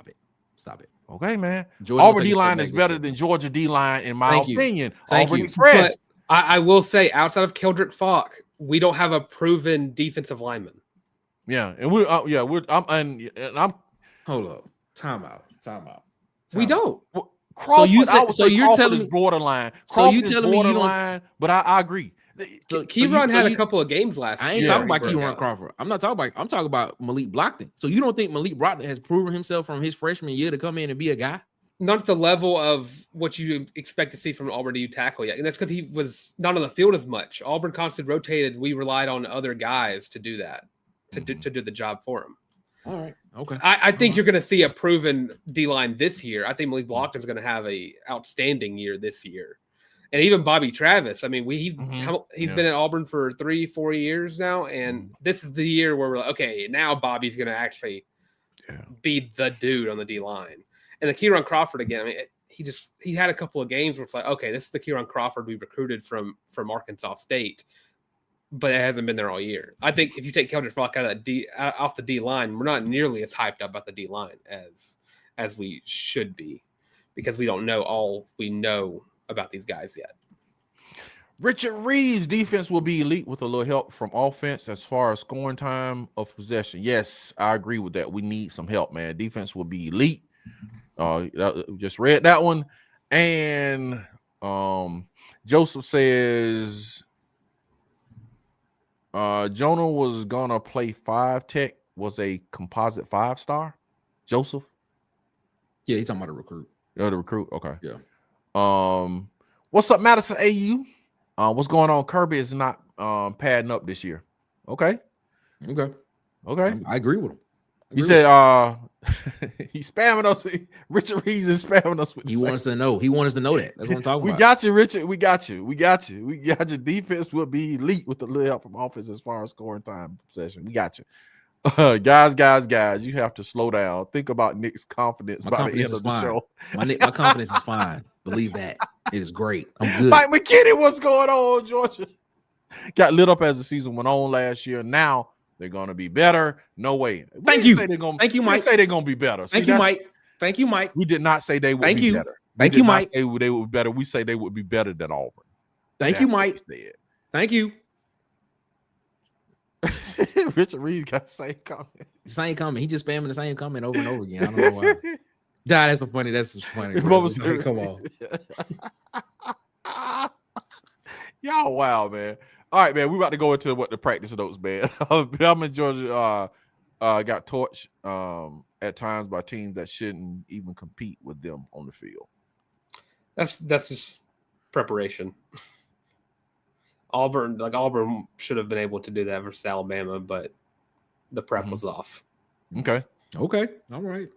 it. Stop it. Okay, man. Georgia Auburn D-line is better than Georgia D-line, in my opinion. Auburn Express. But I will say, outside of Keldrick Falk, we don't have a proven defensive lineman. Yeah, and I'm hold up. Time out. We don't. Crawford, so you're telling me borderline. So you telling me you don't? But I agree. So Keyron had a couple of games last year. I ain't talking about Keyron Crawford. I'm talking about Malik Brockton. So you don't think Malik Brockton has proven himself from his freshman year to come in and be a guy? Not at the level of what you expect to see from an Auburn DU tackle yet. And that's because he was not on the field as much. Auburn constantly rotated. We relied on other guys to do that, to do the job for him. All right. Okay. I think you're going to see a proven D-line this year. I think Malik Brockton's going to have a outstanding year this year. And even Bobby Travis. I mean, he's been at Auburn for 3-4 years now, and this is the year where we're like, okay, now Bobby's going to actually be the dude on the D line. And the Keyron Crawford again. I mean, he had a couple of games where it's like, okay, this is the Keyron Crawford we recruited from Arkansas State, but it hasn't been there all year. I think if you take Keldrick Falk off the D line, we're not nearly as hyped up about the D line as we should be, because we don't know all we know about these guys yet. Richard Reeves' defense will be elite with a little help from offense as far as scoring time of possession. Yes, I agree with that. We need some help, man. Defense will be elite. Just read that one. And Joseph says Jonah was gonna play 5 tech, was a composite 5-star. Joseph? Yeah, he's talking about a recruit. Oh, the recruit. Okay. Yeah. What's up, Madison AU? What's going on? Kirby is not padding up this year. Okay. I agree with him. You said he's spamming us. Richard Reeves is spamming us with. He wants to know. He wants us to know that. That's what I'm talking about. We got you, Richard. We got you. Defense will be elite with a little help from offense as far as scoring time possession. We got you. Guys, you have to slow down. Think about Nick's confidence by the end of the show. My confidence is fine. Believe that. It is great. I'm good. Mike McKinney, what's going on, Georgia? Got lit up as the season went on last year. Now they're gonna be better. No way. Thank you, Mike. Say they're gonna be better. Thank you, Mike. We did not say they would be better. Thank you, Mike. They would be better. We say they would be better than Auburn. Thank you, Mike. Thank you. Richard Reed got the same comment. Same comment. He just spamming the same comment over and over again. I don't know why. That's so funny. That's so funny. Come on. Y'all, wow, man. All right, man. We about to go into what the practice notes, man. I'm in Georgia. Got torched at times by teams that shouldn't even compete with them on the field. That's just preparation. Auburn should have been able to do that versus Alabama, but the prep was off. Okay. All right.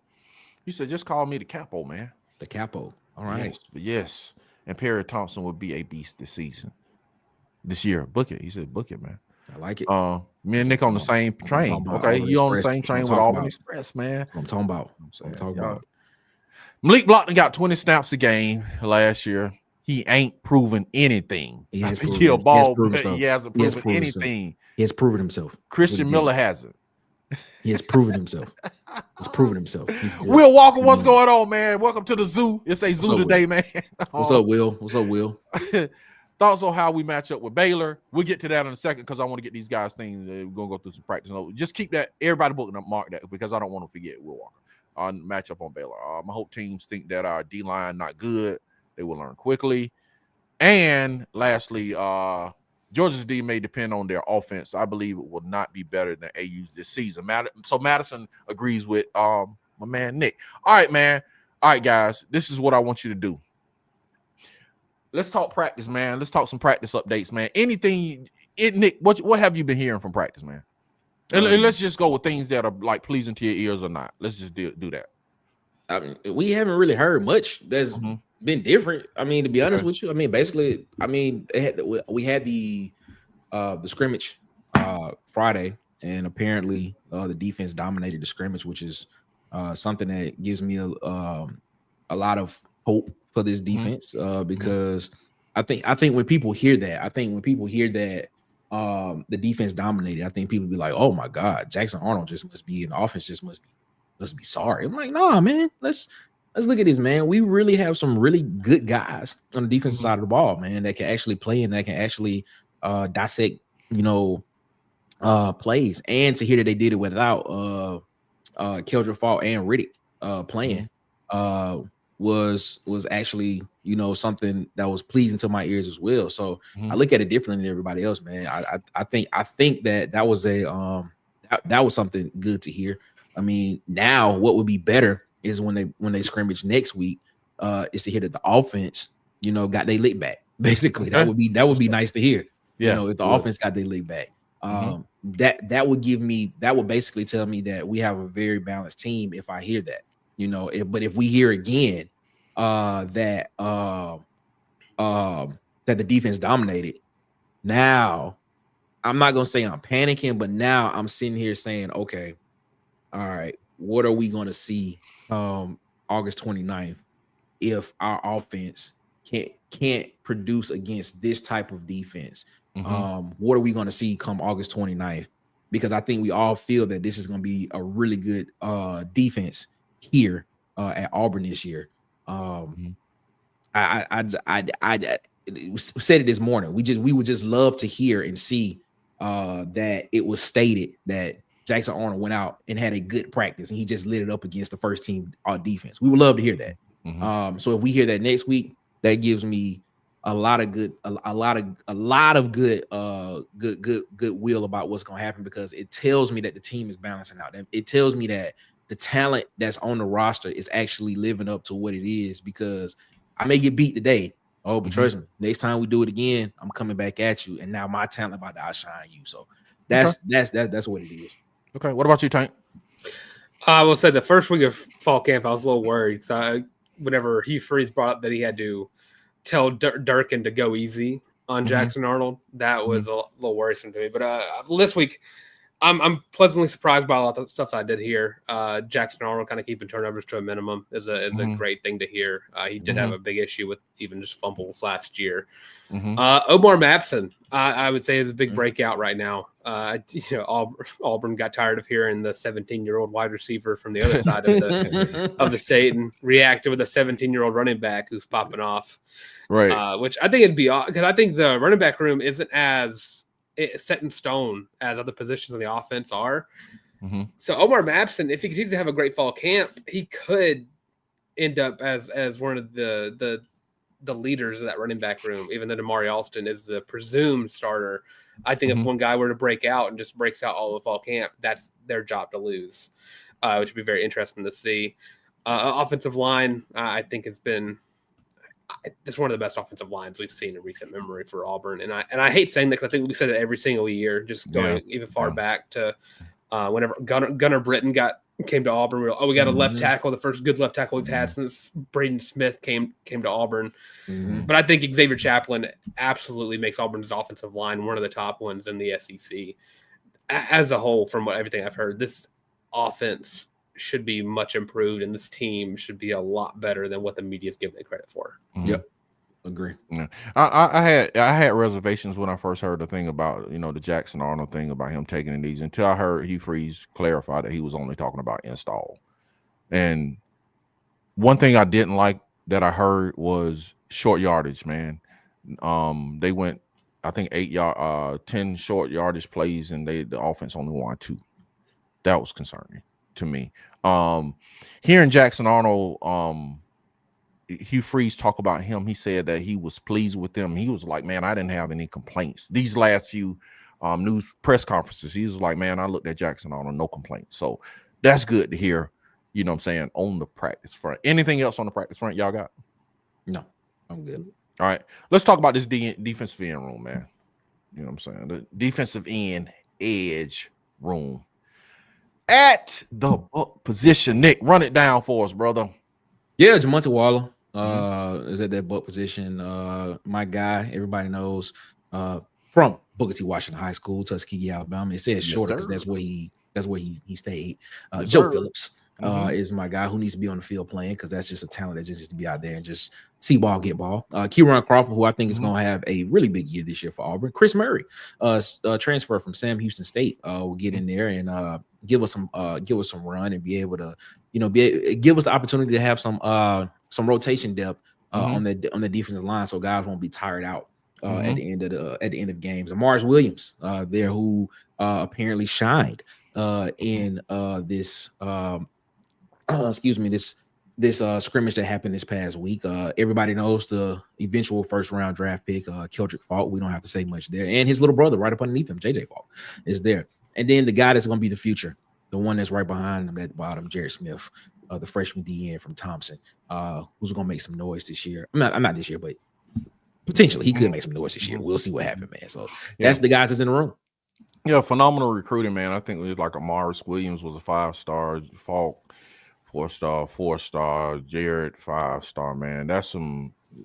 You said just call me the capo, man. The capo. All right. Yes. And Perry Thompson will be a beast this year. Book it. He said, book it, man. I like it. Me and Nick on the same train. Okay. You on the same train with Auburn Express, man. I'm talking about. Malik Brockton got 20 snaps a game last year. He ain't proven anything. He hasn't proven anything. He has proven himself. Christian Miller hasn't. He has proven himself. He's proven himself. Will Walker, what's going on, man? Welcome to the zoo. It's a zoo today, man. What's up, Will? Thoughts on how we match up with Baylor. We'll get to that in a second because I want to get these guys things. We're going to go through some practice. Just keep that, everybody booking up, mark that, because I don't want to forget Will Walker. Matchup on Baylor. I hope teams think that our D-line not good. They will learn quickly. And lastly, Georgia's D may depend on their offense. I believe it will not be better than AU's this season. So Madison agrees with my man Nick. All right, man. All right, guys. This is what I want you to do. Let's talk practice, man. Let's talk some practice updates, man. Nick, what have you been hearing from practice, man? And let's just go with things that are like pleasing to your ears or not. Let's just do that. I mean, we haven't really heard much that's been different. I mean, to be honest with you, I mean, basically, we had the scrimmage Friday, and apparently the defense dominated the scrimmage, which is something that gives me a lot of hope for this defense because I think when people hear that, the defense dominated, I think people be like, oh my God, Jackson Arnold just must be, and the offense just must be let's be sorry. I'm like, nah, man, let's look at this, man. We really have some really good guys on the defensive side of the ball, man, that can actually play and that can actually dissect, plays. And to hear that they did it without Keldrick Fall and Riddick playing was actually, something that was pleasing to my ears as well. So I look at it differently than everybody else, man. I think that was that was something good to hear. I mean, now what would be better is when they scrimmage next week, is to hear that the offense, got their lick back. Basically, that would be nice to hear. Yeah, if the offense got their lick back. That would basically tell me that we have a very balanced team if I hear that. But if we hear again that the defense dominated, now I'm not gonna say I'm panicking, but now I'm sitting here saying, okay, all right, what are we gonna see August 29th if our offense can't produce against this type of defense? What are we going to see come August 29th? Because I think we all feel that this is going to be a really good defense here at Auburn this year. I said it this morning. We would just love to hear and see that it was stated that Jackson Arnold went out and had a good practice and he just lit it up against the first team defense. We would love to hear that. So if we hear that next week, that gives me a lot of good goodwill about what's going to happen, because it tells me that the team is balancing out. It tells me that the talent that's on the roster is actually living up to what it is, because I may get beat today. Oh, but trust me, next time we do it again, I'm coming back at you. And now my talent about to outshine you. So that's what it is. Okay. What about you, Tank? I will say the first week of fall camp, I was a little worried because whenever Hugh Freeze brought up that he had to tell Durkin to go easy on Jackson Arnold, that was a little worrisome to me. But this week, I'm pleasantly surprised by a lot of stuff I did here. Jackson Arnold kind of keeping turnovers to a minimum is a great thing to hear. He did have a big issue with even just fumbles last year. Omar Mapson, I would say, is a big breakout right now. Auburn got tired of hearing the 17-year-old wide receiver from the other side of the state and reacted with a 17-year-old running back who's popping off. Right. Which I think it'd be – because I think the running back room isn't as – set in stone as other positions on the offense are. So Omar Mapson, if he continues to have a great fall camp, he could end up as one of the leaders of that running back room, even though Damari Alston is the presumed starter. I think if one guy were to break out and just breaks out all of fall camp, that's their job to lose, which would be very interesting to see. Offensive line, I think it's one of the best offensive lines we've seen in recent memory for Auburn. And I hate saying that because I think we said it every single year, just going even far back to whenever Gunnar Britton came to Auburn. We got a left tackle, the first good left tackle we've had since Braden Smith came to Auburn. But I think Xavier Chaplin absolutely makes Auburn's offensive line one of the top ones in the SEC. As a whole, from everything I've heard, this offense should be much improved, and this team should be a lot better than what the media is giving it credit for. Yep, agree. Yeah. I had reservations when I first heard the thing about the Jackson Arnold thing about him taking it easy, until I heard Hugh Freeze clarify that he was only talking about install. And one thing I didn't like that I heard was short yardage. Man, they went, I think 10 short yardage plays, and the offense only won 2. That was concerning to me. Hearing Jackson Arnold, Hugh Freeze talk about him, he said that he was pleased with them. He was like, man, I didn't have any complaints. These last few news press conferences, he was like, man, I looked at Jackson Arnold, no complaints. So that's good to hear, what I'm saying, on the practice front. Anything else on the practice front y'all got? No, I'm good. All right, let's talk about this defensive end room, man. You know what I'm saying? The defensive end edge room. At the buck position, Nick, run it down for us, brother. Yeah, Jamonte Waller is at that buck position. My guy, everybody knows, from Booker T. Washington High School, Tuskegee, Alabama. It says shorter because that's where he stayed. Joe Phillips. is my guy who needs to be on the field playing, because that's just a talent that just needs to be out there and just see ball, get ball. Kieran Crawford, who I think is going to have a really big year this year for Auburn. Chris Murray, transfer from Sam Houston State, will get in there and give us some run and be able to, give us the opportunity to have some rotation depth on the defensive line, so guys won't be tired out at the end of games. Amars Williams there, who apparently shined in this this scrimmage that happened this past week. Everybody knows the eventual first-round draft pick, Keldrick Faulk. We don't have to say much there. And his little brother right up underneath him, JJ Faulk, is there. And then the guy that's going to be the future, the one that's right behind him at the bottom, Jared Smith, the freshman DN from Thompson, who's going to make some noise this year. I'm not this year, but potentially he could make some noise this year. We'll see what happens, man. So that's the guys that's in the room. Yeah, phenomenal recruiting, man. I think it was like Amars Williams was a 5-star, Falk 4-star, Jared 5-star, man. That's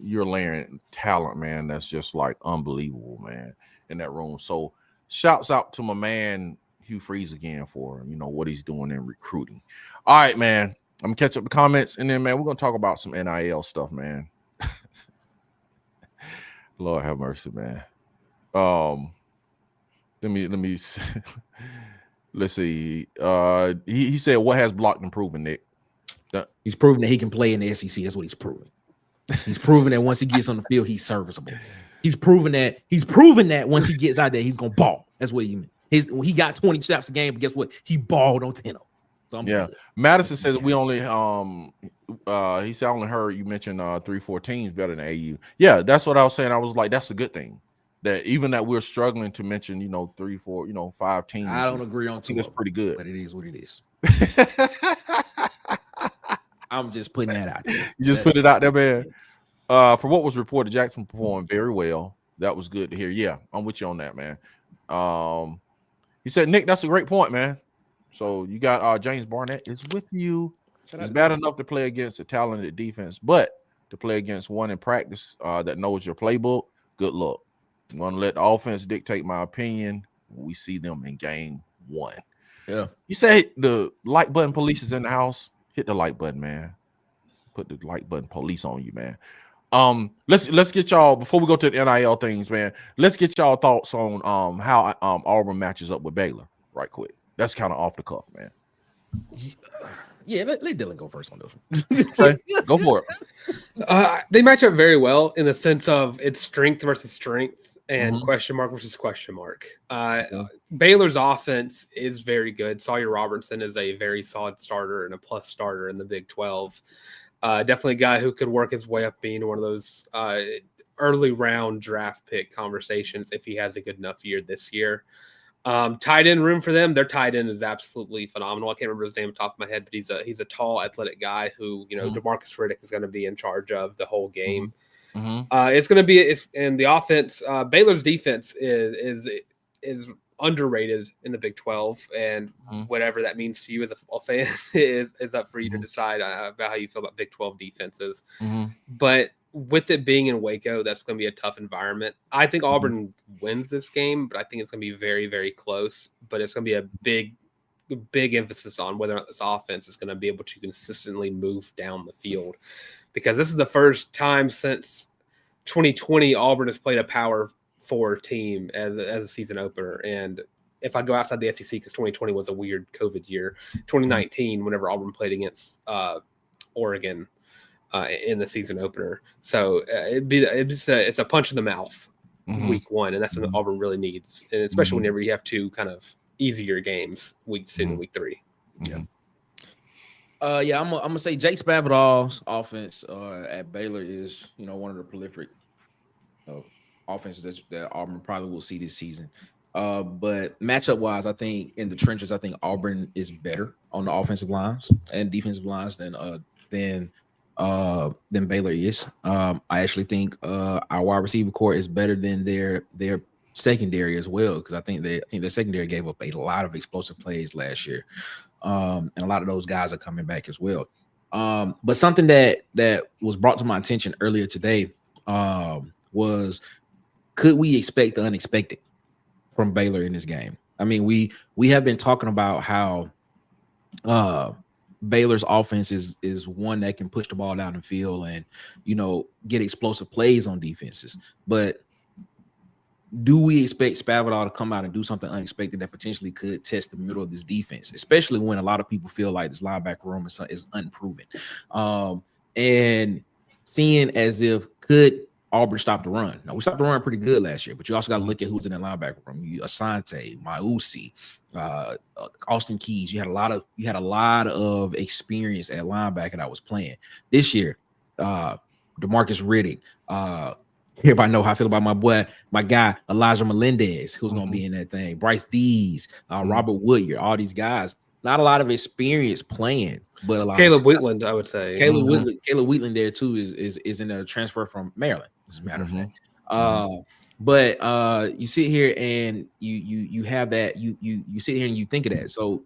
you're layering talent, man. That's just like unbelievable, man, in that room. So shouts out to my man Hugh Freeze again for what he's doing in recruiting. All right, man. I'm gonna catch up the comments, and then, man, we're gonna talk about some NIL stuff, man. Lord have mercy, man. Let me let's see. He said, what has blocked and proven, Nick? He's proven that he can play in the SEC. That's what he's proven. He's proven that once he gets on the field, he's serviceable. He's proven that once he gets out there, he's gonna ball. That's what he meant. He got 20 snaps a game, but guess what? He balled on 10 of them. So yeah. Madison says we only he said I only heard you mention 3-4 teams better than AU. Yeah, that's what I was saying. I was like, that's a good thing. That even that we're struggling to mention, 3, 4, 5 teams. I don't agree on 2. That's pretty good. But it is what it is. I'm just putting that out there. You just put it out there, man. For what was reported, Jackson performed very well. That was good to hear. Yeah, I'm with you on that, man. He said, Nick, that's a great point, man. So you got James Barnett is with you. He's bad enough to play against a talented defense, but to play against one in practice that knows your playbook, good luck. I'm going to let the offense dictate my opinion when we see them in game 1. Yeah. You say the like button police is in the house. Hit the like button, man. Put the like button police on you, man. Let's get y'all, before we go to the NIL things, man, let's get y'all thoughts on how Auburn matches up with Baylor right quick. That's kind of off the cuff, man. Yeah, let Dylan go first on this one. Okay, go for it. They match up very well in the sense of it's strength versus strength and question mark versus question mark. Baylor's offense is very good. Sawyer Robertson is a very solid starter and a plus starter in the Big 12. Definitely a guy who could work his way up being one of those early round draft pick conversations if he has a good enough year this year. Tight end room for them. Their tight end is absolutely phenomenal. I can't remember his name off the top of my head, but he's a tall, athletic guy who, DeMarcus Riddick is going to be in charge of the whole game. It's going to be and the offense. Baylor's defense is underrated in the Big 12, and whatever that means to you as a football fan is up for you to decide about how you feel about Big 12 defenses. But with it being in Waco, that's going to be a tough environment. I think Auburn wins this game, but I think it's going to be very, very close. But it's going to be a big emphasis on whether or not this offense is going to be able to consistently move down the field, because this is the first time since 2020 Auburn has played a Power 4 team as a season opener. And if I go outside the SEC, because 2020 was a weird COVID year, 2019, whenever Auburn played against Oregon in the season opener. So it's a punch in the mouth week 1, and that's what Auburn really needs, and especially whenever you have 2 kind of easier games, week 2 and week 3. I'm gonna say Jake Spavital's offense at Baylor is one of the prolific offenses that Auburn probably will see this season. But matchup wise, I think in the trenches, I think Auburn is better on the offensive lines and defensive lines than Baylor is. I actually think our wide receiver core is better than their secondary as well, because I think their secondary gave up a lot of explosive plays last year, and a lot of those guys are coming back as well. But something that was brought to my attention earlier today was, could we expect the unexpected from Baylor in this game? I mean, we have been talking about how Baylor's offense is one that can push the ball down the field and, you know, get explosive plays on defenses. But do we expect Spavital to come out and do something unexpected that potentially could test the middle of this defense, especially when a lot of people feel like this linebacker room is unproven? And seeing as if could Auburn stop the run? Now, we stopped the run pretty good last year, but you also got to look at who's in that linebacker room. Asante, Mausi, Austin Keys. You had a lot of experience at linebacker that was playing this year. DeMarcus Riddick. Everybody know how I feel about my guy Elijah Melendez, who's going to be in that thing. Bryce Dees, Robert Woodyard, all these guys. Not a lot of experience playing, but a lot. Caleb Wheatland, I would say. Caleb Wheatland there too is in a transfer from Maryland, as a matter of fact. But you sit here and you have that you sit here and you think of that. So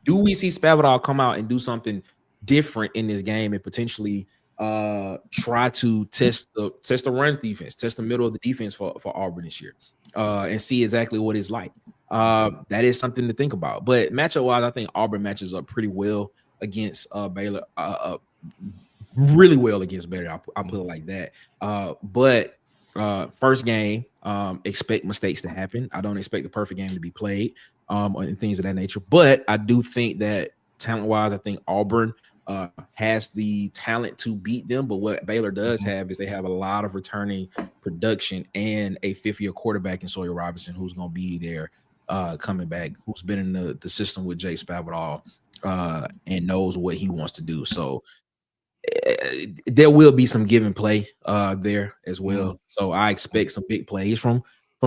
do we see Spavital come out and do something different in this game and potentially try to test the run defense, test the middle of the defense for Auburn this year, and see exactly what it's like? That is something to think about. But matchup wise, I think Auburn matches up pretty well against Baylor, really well against Baylor. I'll put it like that. But first game, expect mistakes to happen. I don't expect the perfect game to be played, and things of that nature. But I do think that talent wise, I think Auburn has the talent to beat them. But what Baylor does have is they have a lot of returning production and a fifth-year quarterback in Sawyer Robinson, who's going to be there coming back, who's been in the system with Jay Spavital and knows what he wants to do. So there will be some give and play there as well. So I expect some big plays from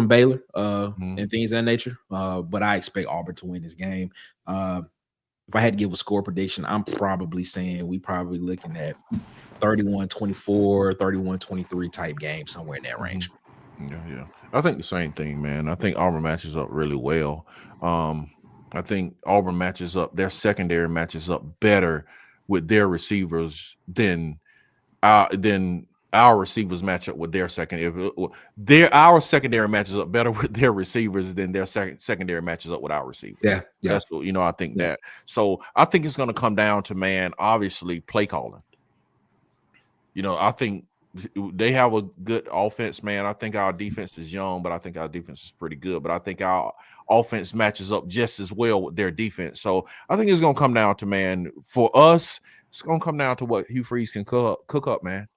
Baylor and things of that nature. But I expect Auburn to win this game. If I had to give a score prediction, I'm probably saying we probably looking at 31-24, 31-23 type game, somewhere in that range. Yeah. I think the same thing, man. I think Auburn matches up really well. I think Auburn matches up, their secondary matches up better with their receivers than our receivers match up with their secondary. Our secondary matches up better with their receivers than their secondary matches up with our receivers. Yeah. That's what, I think that. So I think it's going to come down to, man, obviously play calling. I think they have a good offense, man. I think our defense is young, but I think our defense is pretty good. But I think our offense matches up just as well with their defense. So I think it's going to come down to, man, for us, it's going to come down to what Hugh Freeze can cook up, man.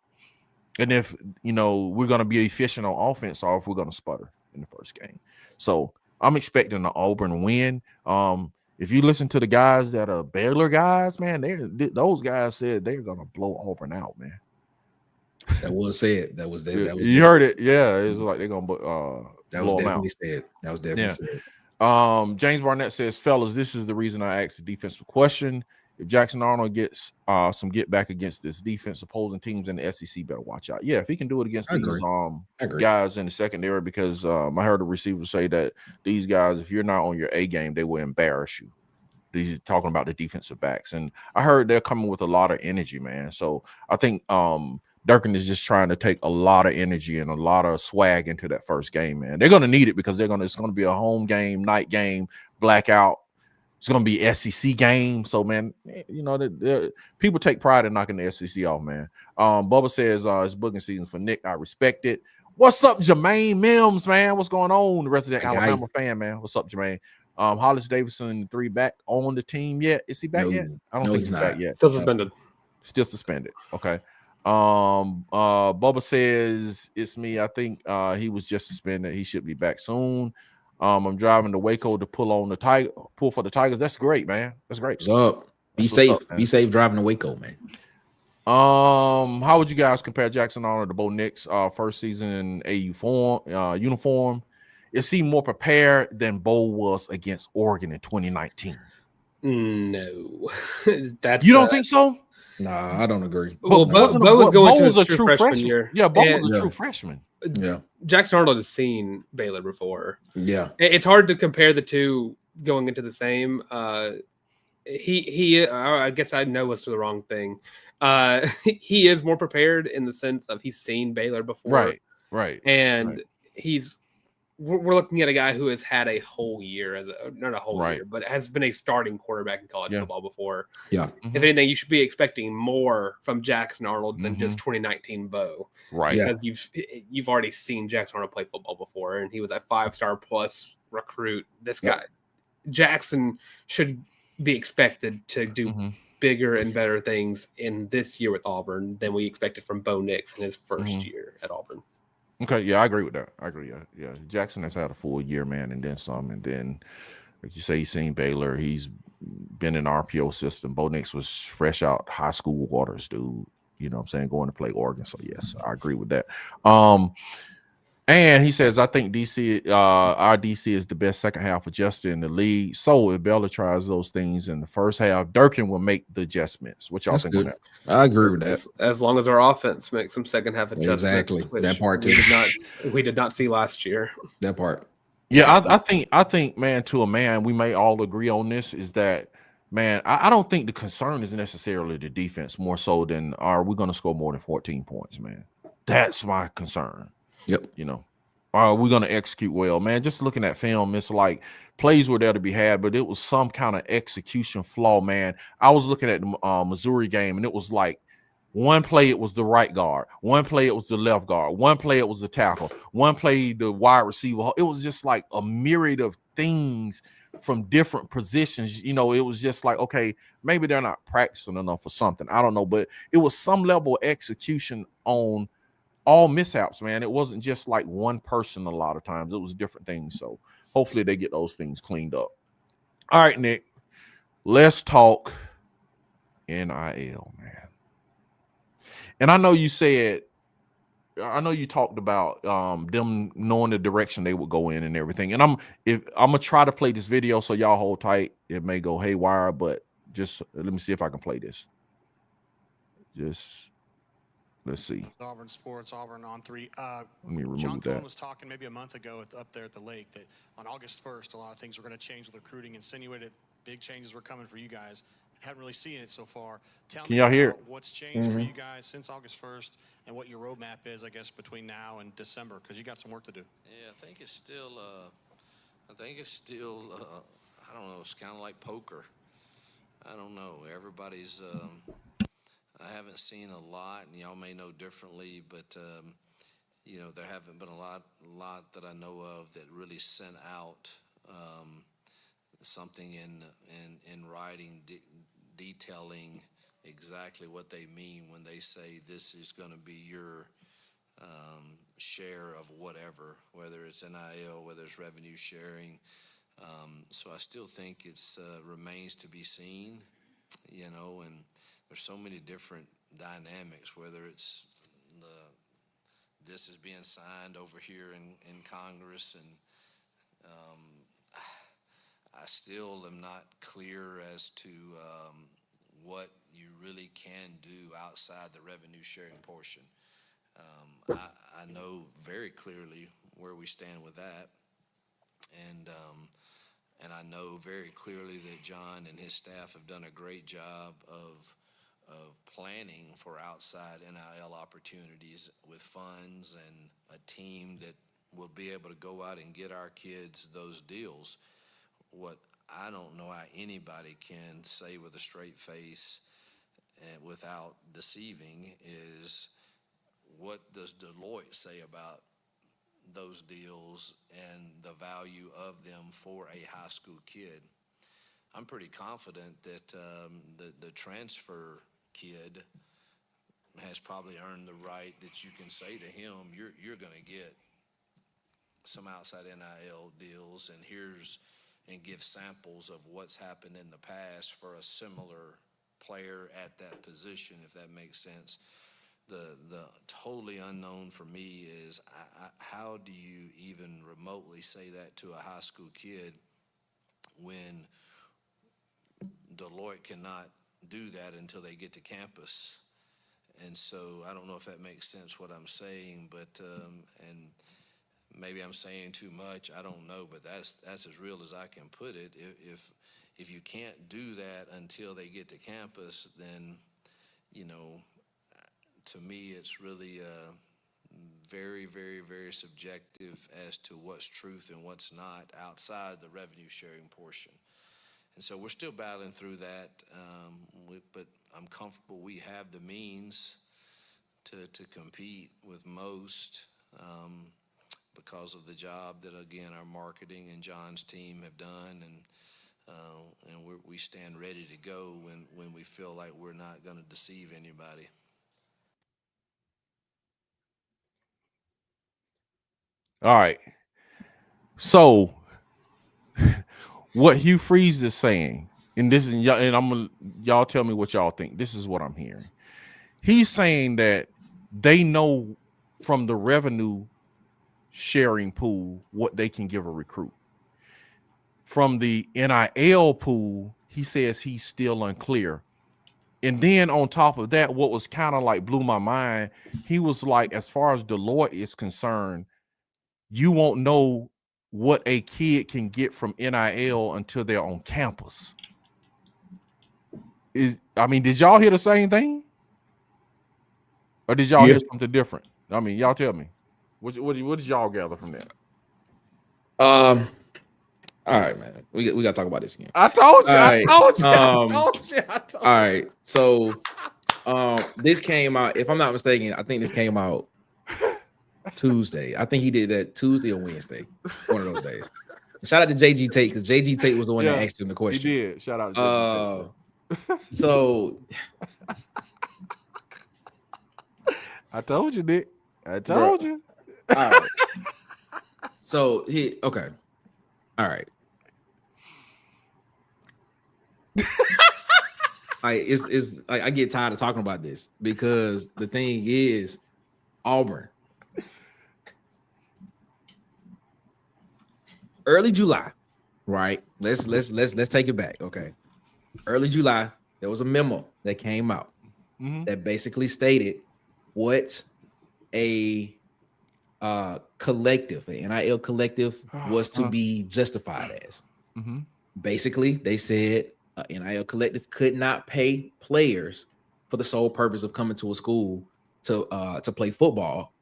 And if, we're going to be efficient on offense or if we're going to sputter in the first game. So I'm expecting an Auburn win. If you listen to the guys that are Baylor guys, man, those guys said they're going to blow Auburn out, man. That was said. That was you heard it. Yeah. It was like they're going to that was definitely said. That was definitely said. James Barnett says, fellas, this is the reason I asked the defensive question. If Jackson Arnold gets some get back against this defense, opposing teams in the SEC better watch out. Yeah, if he can do it against these guys in the secondary, because I heard the receivers say that these guys, if you're not on your A game, they will embarrass you. These are talking about the defensive backs, and I heard they're coming with a lot of energy, man. So I think Durkin is just trying to take a lot of energy and a lot of swag into that first game, man. They're going to need it because it's going to be a home game, night game, blackout. It's going to be SEC game. So, man, people take pride in knocking the SEC off, man. Bubba says it's booking season for Nick. I respect it. What's up, Jermaine Mims, man? What's going on? The resident Alabama fan, man. What's up, Jermaine? Hollis Davidson, 3 back on the team yet? Is he back yet? I don't think he's back yet. Still suspended. Still suspended. Okay. Bubba says it's me. I think he was just suspended. He should be back soon. I'm driving to Waco to pull for the Tigers. That's great, man. That's great. What's up? Be safe. Be safe driving to Waco, man. How would you guys compare Jackson Arnold to Bo Nix first season AU uniform? Is he more prepared than Bo was against Oregon in 2019? No. You don't think so? Nah, I don't agree. Well, Bo was a true freshman year. Yeah, Bo was a true freshman. Yeah. Jackson Arnold has seen Baylor before. Yeah. It's hard to compare the two going into the same. I guess I know what's the wrong thing. He is more prepared in the sense of he's seen Baylor before. Right. And he's we're looking at a guy who has had a whole year not a whole year, but has been a starting quarterback in college football before. Yeah. If anything, you should be expecting more from Jackson Arnold than just 2019 Bo. Right. Because you've already seen Jackson Arnold play football before, and he was a 5-star plus recruit. This guy, Jackson, should be expected to do bigger and better things in this year with Auburn than we expected from Bo Nix in his first year at Auburn. Okay, yeah, I agree with that. I agree. Yeah. Jackson has had a full year, man, and then some. And then, like you say, he's seen Baylor. He's been in the RPO system. Bo Nix was fresh out high school waters, dude. You know what I'm saying? Going to play Oregon. So, yes, I agree with that. And he says, I think our DC is the best second half adjuster in the league. So if Baylor tries those things in the first half, Durkin will make the adjustments. What y'all think of that? I agree with that. As long as our offense makes some second half adjustments. Exactly. That part too. We did not see last year. That part. Yeah, I think, man, to a man, we may all agree on this, is that, man, I don't think the concern is necessarily the defense more so than are we going to score more than 14 points, man. That's my concern. Yep. You know, are we going to execute well, man? Just looking at film, it's like plays were there to be had, but it was some kind of execution flaw, man. I was looking at the Missouri game, and it was like one play it was the right guard, one play it was the left guard, one play it was the tackle, one play the wide receiver. It was just like a myriad of things from different positions. You know, it was just like, okay, maybe they're not practicing enough or something. I don't know, but it was some level of execution on all mishaps, man. It wasn't just like one person a lot of times. It was different things. So hopefully they get those things cleaned up. All right, Nick, let's talk NIL, man. And I know you talked about them knowing the direction they would go in and everything. And I'm gonna try to play this video, so y'all hold tight. It may go haywire, but just let me see if I can play this. Just let's see. Auburn Sports, Auburn on 3. Let me remove John that. Cohen was talking maybe a month ago up there at the lake that on August 1st, a lot of things were going to change with recruiting, insinuated big changes were coming for you guys. Haven't really seen it so far. Tell me about what's changed for you guys since August 1st and what your roadmap is, I guess, between now and December, because you got some work to do. Yeah, I think it's still, I don't know, it's kind of like poker. I don't know. Everybody's, I haven't seen a lot, and y'all may know differently, but, you know, there haven't been a lot that I know of that really sent out something in writing detailing exactly what they mean when they say this is going to be your share of whatever, whether it's NIL, whether it's revenue sharing. So I still think it's remains to be seen, you know, and there's so many different dynamics, whether it's this is being signed over here in Congress, and I still am not clear as to what you really can do outside the revenue sharing portion. I know very clearly where we stand with that, and I know very clearly that John and his staff have done a great job of planning for outside NIL opportunities with funds and a team that will be able to go out and get our kids those deals. What I don't know how anybody can say with a straight face and without deceiving is, what does Deloitte say about those deals and the value of them for a high school kid? I'm pretty confident that the transfer kid has probably earned the right that you can say to him, you're going to get some outside NIL deals, and give samples of what's happened in the past for a similar player at that position, if that makes sense. The totally unknown for me is how do you even remotely say that to a high school kid when Deloitte cannot do that until they get to campus? And so I don't know if that makes sense what I'm saying, but and maybe I'm saying too much, I don't know, but that's as real as I can put it. If you can't do that until they get to campus, then, you know, to me it's really very, very, very subjective as to what's truth and what's not outside the revenue sharing portion. And so we're still battling through that, but I'm comfortable we have the means to compete with most because of the job that, again, our marketing and John's team have done, and we stand ready to go when we feel like we're not going to deceive anybody. All right. So what Hugh Freeze is saying, and this is y'all tell me what y'all think. This is what I'm hearing. He's saying that they know from the revenue sharing pool what they can give a recruit. From the NIL pool, he says he's still unclear. And then on top of that, what was kind of like blew my mind, he was like, as far as Deloitte is concerned, you won't know what a kid can get from NIL until they're on campus. Did y'all hear the same thing? Or did y'all hear something different? I mean, y'all tell me. What did y'all gather from that? All right, man. We got to talk about this again. I told you. Right. I told you. All right. So this came out, if I'm not mistaken, I think this came out Tuesday. I think he did that Tuesday or Wednesday. One of those days. Shout out to JG Tate, because JG Tate was the one that asked him the question. He did. Shout out to JG Tate. So I told you, Dick. I told you. All right. So okay. All right. I get tired of talking about this, because the thing is, Auburn, early July, right? Let's take it back. Okay. Early July, there was a memo that came out that basically stated what a collective, an NIL collective, was to be justified as. Basically, they said an NIL collective could not pay players for the sole purpose of coming to a school to play football,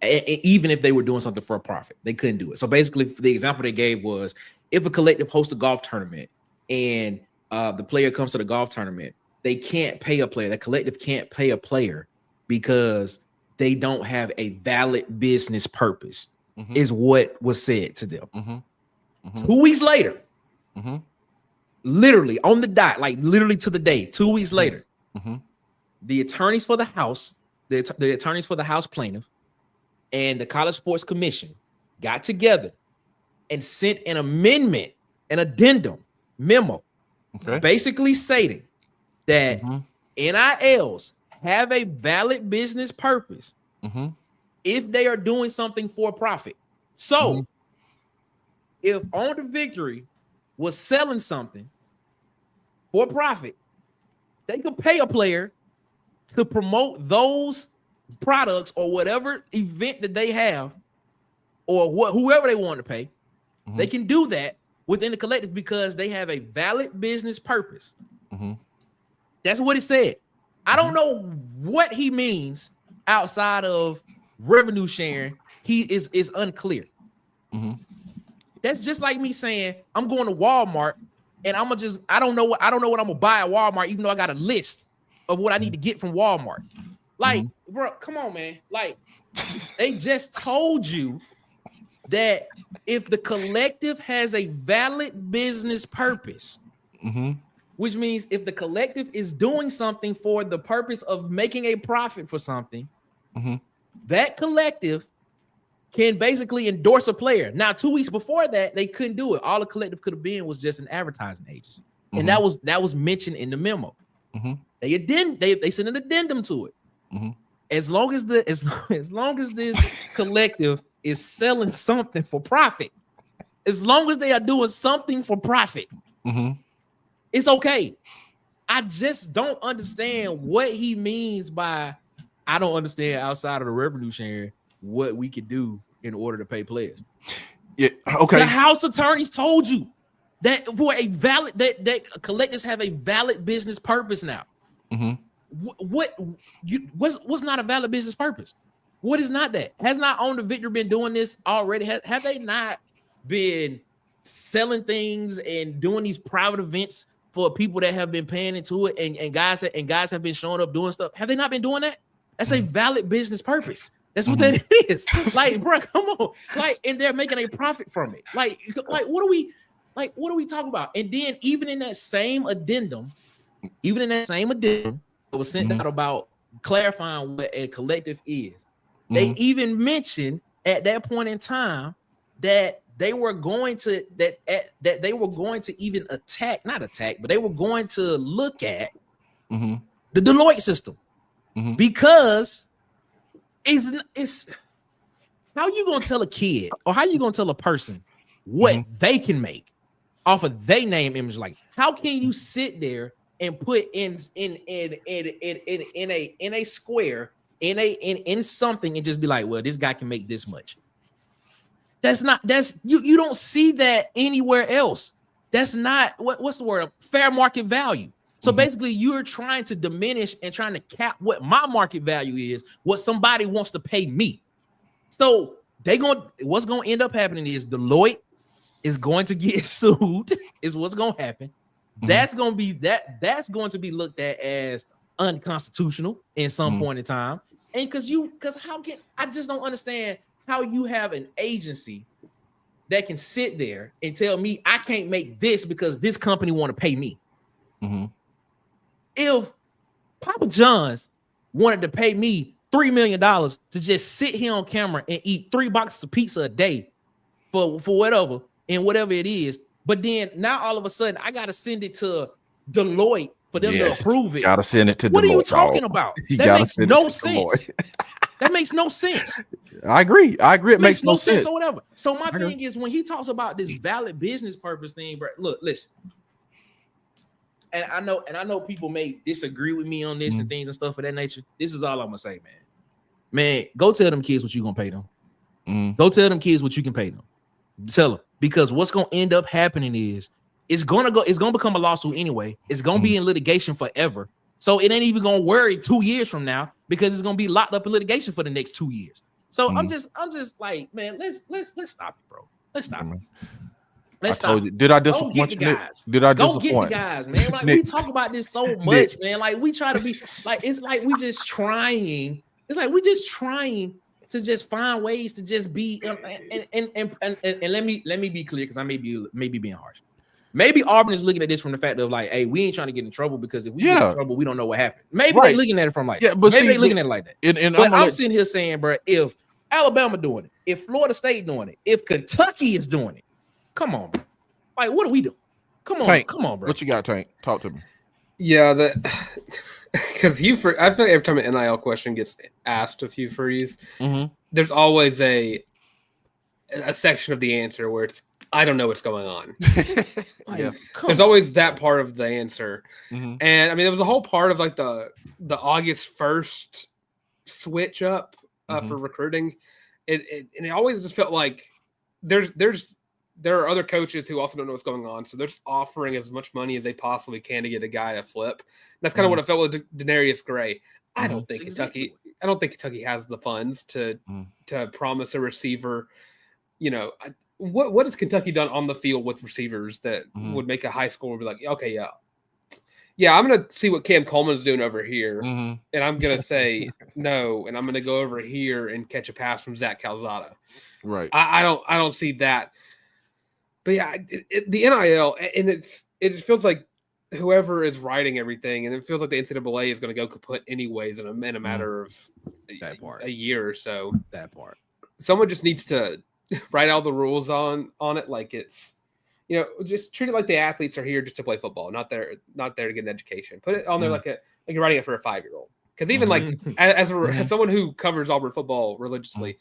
even if they were doing something for a profit. They couldn't do it. So basically, the example they gave was, if a collective hosts a golf tournament and the player comes to the golf tournament, they can't pay a player. The collective can't pay a player because they don't have a valid business purpose, is what was said to them. 2 weeks later, literally on the dot, like literally to the day, 2 weeks later, the attorneys for the House, the attorneys for the House plaintiff and the College Sports Commission got together and sent an amendment, an addendum memo, basically stating that NILs have a valid business purpose if they are doing something for profit. So if On the Victory was selling something for profit, they could pay a player to promote those products or whatever event that they have, or whoever they want to pay. They can do that within the collective because they have a valid business purpose. That's what it said. I don't know what he means outside of revenue sharing. He is unclear. That's just like me saying I'm going to Walmart and I don't know what I'm gonna buy at Walmart, even though I got a list of what I need to get from Walmart. Like, bro, come on, man. Like, they just told you that if the collective has a valid business purpose, which means if the collective is doing something for the purpose of making a profit for something, that collective can basically endorse a player. Now, 2 weeks before that, they couldn't do it. All the collective could have been was just an advertising agency, and that was mentioned in the memo. They sent an addendum to it. As long as this collective is selling something for profit, as long as they are doing something for profit, it's okay. I just don't understand what he means by, I don't understand outside of the revenue sharing what we could do in order to pay players. Yeah, okay. The House attorneys told you that for a valid that collectives have a valid business purpose now. What's not a valid business purpose? What is not that? Has not Own the Victor been doing this already? Have they not been selling things and doing these private events for people that have been paying into it, and guys have been showing up doing stuff? Have they not been doing that? That's a valid business purpose. That's what that is. Like, bro, come on. Like, and they're making a profit from it. Like what are we talking about? And then even in that same addendum, it was sent out about clarifying what a collective is. They even mentioned at that point in time that they were going to even but they were going to look at the Deloitte system because it's how you gonna tell a kid or how you gonna tell a person what they can make off of their name, image, like how can you sit there and put in a square in something and just be like, well, this guy can make this much. You don't see that anywhere else. That's not what's the word? Fair market value. So basically, you're trying to diminish and trying to cap what my market value is, what somebody wants to pay me. So what's gonna end up happening is Deloitte is going to get sued, is what's gonna happen. That's going to be looked at as unconstitutional in some point in time. And I just don't understand how you have an agency that can sit there and tell me I can't make this because this company want to pay me. If Papa John's wanted to pay me $3 million to just sit here on camera and eat 3 boxes of pizza a day for whatever it is, but then now all of a sudden I gotta send it to Deloitte for them to approve it. Gotta send it to Deloitte. What are you talking about? That makes no sense. That makes no sense. I agree. It makes no sense or whatever. So my thing is when he talks about this valid business purpose thing, bro, look, listen. And I know people may disagree with me on this and things and stuff of that nature. This is all I'm gonna say, man. Man, go tell them kids what you gonna pay them. Go tell them kids what you can pay them. Tell them, because what's gonna end up happening is it's gonna become a lawsuit anyway. It's gonna be in litigation forever. So it ain't even gonna worry 2 years from now because it's gonna be locked up in litigation for the next 2 years. So I'm just like, man, let's stop it, bro. Let's stop it. Let's stop. Did I disappoint you? Did I disappoint? Go get the guys, man. Like we talk about this so much, man. Like we try to be like it's like we just trying. It's like we just trying to just find ways to just be and let me be clear because I may be being harsh. Maybe Auburn is looking at this from the fact of like, hey, we ain't trying to get in trouble because if we get in trouble, we don't know what happened. Maybe they're looking at it from like that. But maybe they're looking at it like that. But I'm sitting here saying, bro, if Alabama doing it, if Florida State doing it, if Kentucky is doing it, come on, bro. Like, what are we doing? Come on, Tank, come on, bro. What you got, Tank? Talk to me. Yeah, because I feel like every time an NIL question gets asked of Hugh Freeze, there's always a section of the answer where it's, I don't know what's going on. There's always that part of the answer. And I mean, there was a whole part of like the August 1st switch up for recruiting. And it always just felt like there are other coaches who also don't know what's going on. So they're just offering as much money as they possibly can to get a guy to flip. That's kind of what I felt with Denarius Gray. I don't think Kentucky has the funds to promise a receiver. You know, what has Kentucky done on the field with receivers that would make a high school be like, okay, yeah, I'm going to see what Cam Coleman's doing over here. And I'm going to say no. And I'm going to go over here and catch a pass from Zach Calzada. Right. I don't see that. But yeah, the NIL, and it just feels like whoever is writing everything, and it feels like the NCAA is going to go kaput anyways in a matter of a year or so. That part. Someone just needs to write all the rules on it, like it's, you know, just treat it like the athletes are here just to play football, not there to get an education. Put it on there like you're writing it for a 5-year-old. Because even like as someone who covers Auburn football religiously.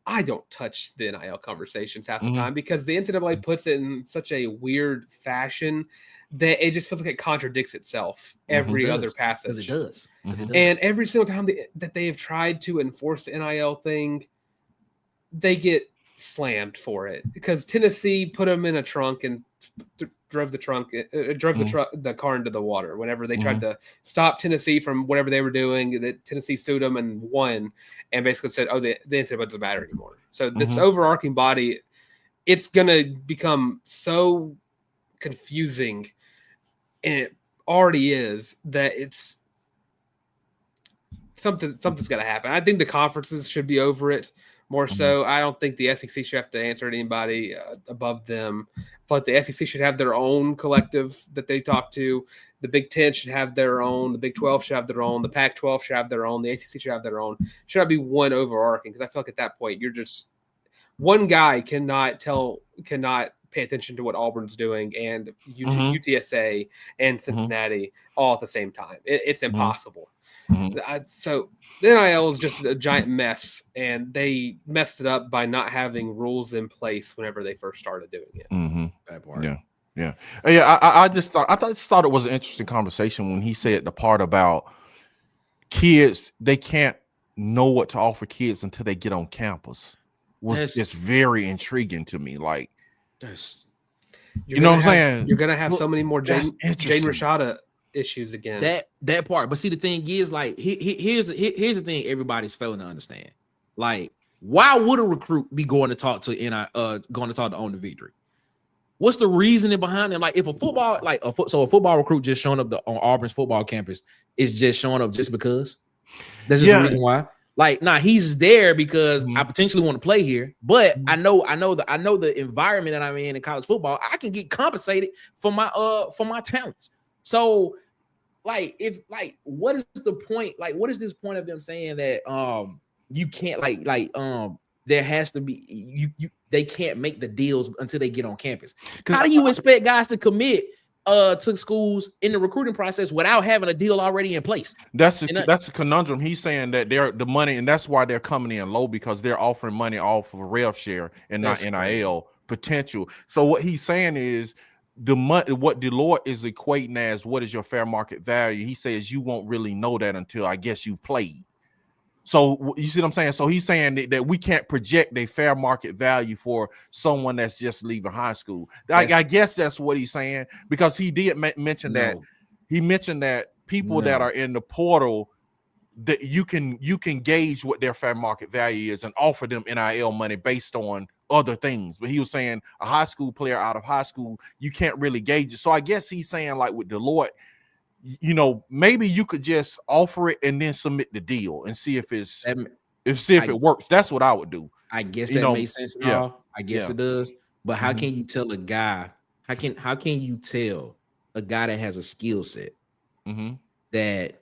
I don't touch the NIL conversations half the time because the NCAA puts it in such a weird fashion that it just feels like it contradicts itself every other passage. It does. And every single time that they have tried to enforce the NIL thing, they get slammed for it because Tennessee put them in a trunk and drove the car into the water whenever they tried to stop Tennessee from whatever they were doing. That Tennessee sued them and won, and basically said, "Oh, the NCAA doesn't matter anymore." So this overarching body, it's gonna become so confusing, and it already is, that it's something's got to happen. I think the conferences should be over it more so. I don't think the SEC should have to answer to anybody above them. But the SEC should have their own collective that they talk to. The Big Ten should have their own. The Big 12 should have their own. The Pac-12 should have their own. The ACC should have their own. Should not be one overarching, because I feel like at that point you're just one guy cannot pay attention to what Auburn's doing and UTSA and Cincinnati all at the same time. It's impossible. So the NIL is just a giant mess, and they messed it up by not having rules in place whenever they first started doing it. That part. Yeah. I just thought it was an interesting conversation when he said the part about kids, they can't know what to offer kids until they get on campus. Was just very intriguing to me. Like, you know what I'm saying? You're gonna have so many more Jane Rashada issues again. That part. But see, the thing is, like, here's the thing everybody's failing to understand. Like, why would a recruit be going to talk to Own the Victory? What's the reasoning behind it? Like, if a football recruit just showing up on Auburn's football campus is just showing up just because? That's just the reason why. Like, he's there because I potentially want to play here, but I know the environment that I'm in college football. I can get compensated for my talents. So, like, what is the point? Like, what is this point of them saying that you can't there has to be they can't make the deals until they get on campus? How do you expect guys to commit to schools in the recruiting process without having a deal already in place? That's a conundrum. He's saying that they're the money, and that's why they're coming in low, because they're offering money off of a rev share and not NIL potential. So what he's saying is the money, what Deloitte is equating as what is your fair market value. He says you won't really know that until, I guess, you've played. So you see what I'm saying? So he's saying that we can't project a fair market value for someone that's just leaving high school. I guess that's what he's saying, because he did mention that. He mentioned that people that are in the portal, that you can gauge what their fair market value is and offer them NIL money based on other things. But he was saying a high school player out of high school, you can't really gauge it. So I guess he's saying, like, with Deloitte, you know, maybe you could just offer it and then submit the deal and see if it works. That's what I would do. I guess that makes sense. I guess it does. But how can you tell a guy? How can you tell a guy that has a skill set that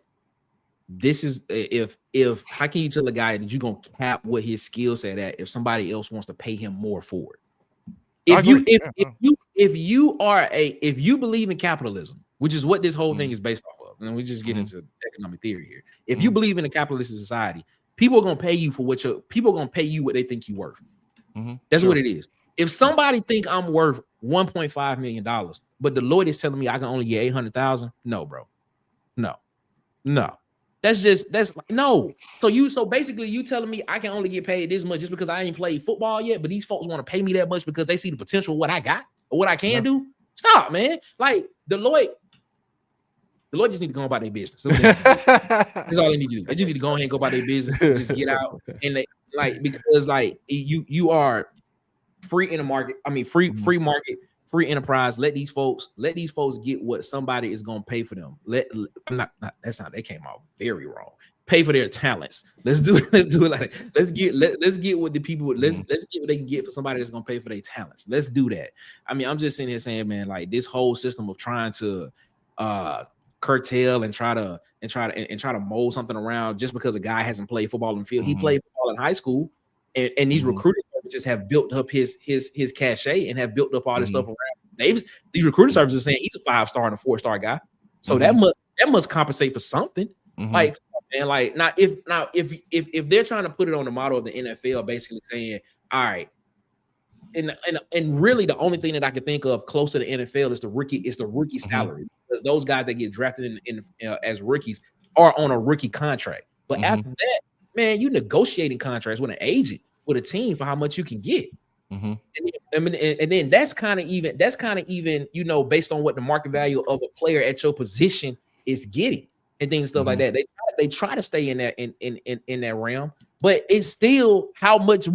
this is if how can you tell a guy that you're gonna cap what his skill set at if somebody else wants to pay him more for it? If you believe in capitalism, which is what this whole thing is based off of, and we just get into economic theory here. If you believe in a capitalist society, people are gonna pay you for what they think you're worth. That's what it is. If somebody think I'm worth $1.5 million, but Deloitte is telling me I can only get 800,000, no, bro, no. That's no. So basically you telling me I can only get paid this much just because I ain't played football yet, but these folks want to pay me that much because they see the potential of what I got or what I can do. Stop, man. Like, Deloitte just need to go about their business. That's all they need to do. They just need to go ahead and go about their business and just get out. And because you are free in the market. I mean, free market, free enterprise. Let these folks get what somebody is going to pay for them. They came out very wrong. Pay for their talents. Let's do it like that. Let's get what the people let's get what they can get for somebody that's going to pay for their talents. Let's do that. I mean, I'm just sitting here saying, man, like, this whole system of trying to curtail and try to mold something around just because a guy hasn't played football in the field. He played football in high school, and these recruiting services have built up his cachet and have built up all this stuff around. These recruiting services saying he's a 5-star and a 4-star guy, so that must compensate for something. Like, and like, if they're trying to put it on the model of the NFL, basically saying, all right, and really the only thing that I can think of close to the NFL is the rookie salary, because those guys that get drafted in as rookies are on a rookie contract. But after that, man, you negotiating contracts with an agent, with a team, for how much you can get. And then that's kind of even, you know, based on what the market value of a player at your position is getting and things, stuff like that. They try to stay in that in that realm, but it's still how much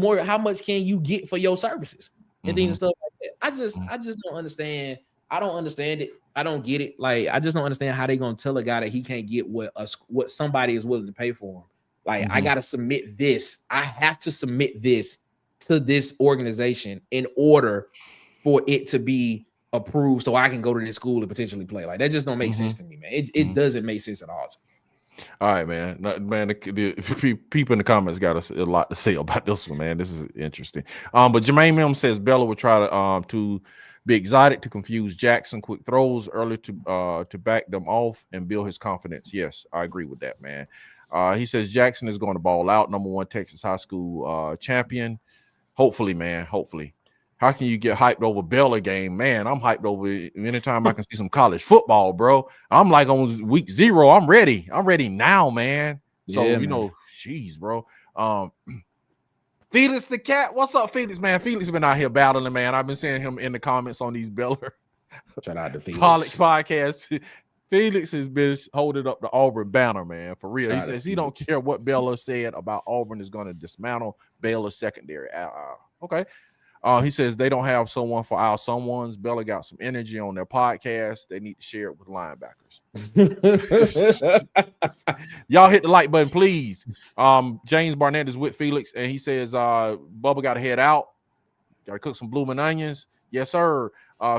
can you get for your services and things and stuff like that. I just don't understand. I don't understand it. I don't get it. Like, I just don't understand how they gonna tell a guy that he can't get what somebody is willing to pay for him. Like, I gotta submit this. I have to submit this to this organization in order for it to be approved so I can go to this school and potentially play. Like, that just don't make sense to me, man. It doesn't make sense at all to me. All right, man. The people in the comments got a lot to say about this one, man. This is interesting. But Jermaine Mim says Baylor will try to be exotic to confuse Jackson, quick throws early to back them off and build his confidence. Yes, I agree with that, man. He says Jackson is going to ball out, #1 Texas high school champion. Hopefully, man. Hopefully. How can you get hyped over Baylor game? Man, I'm hyped over anytime I can see some college football, bro. I'm like on week 0. I'm ready. I'm ready now, man. So, you know, jeez, bro. Felix the Cat. What's up, Felix, man? Felix been out here battling, man. I've been seeing him in the comments on these Baylor shout out to Felix college podcasts. Felix has been holding up the Auburn banner, man, for real. He says he don't care what Baylor said about Auburn is going to dismantle Baylor's secondary. Okay. He says they don't have someone for our someones. Baylor got some energy on their podcast. They need to share it with linebackers. Y'all hit the like button, please. James Barnett is with Felix, and he says Bubba got to head out. Got to cook some blooming onions. Yes, sir.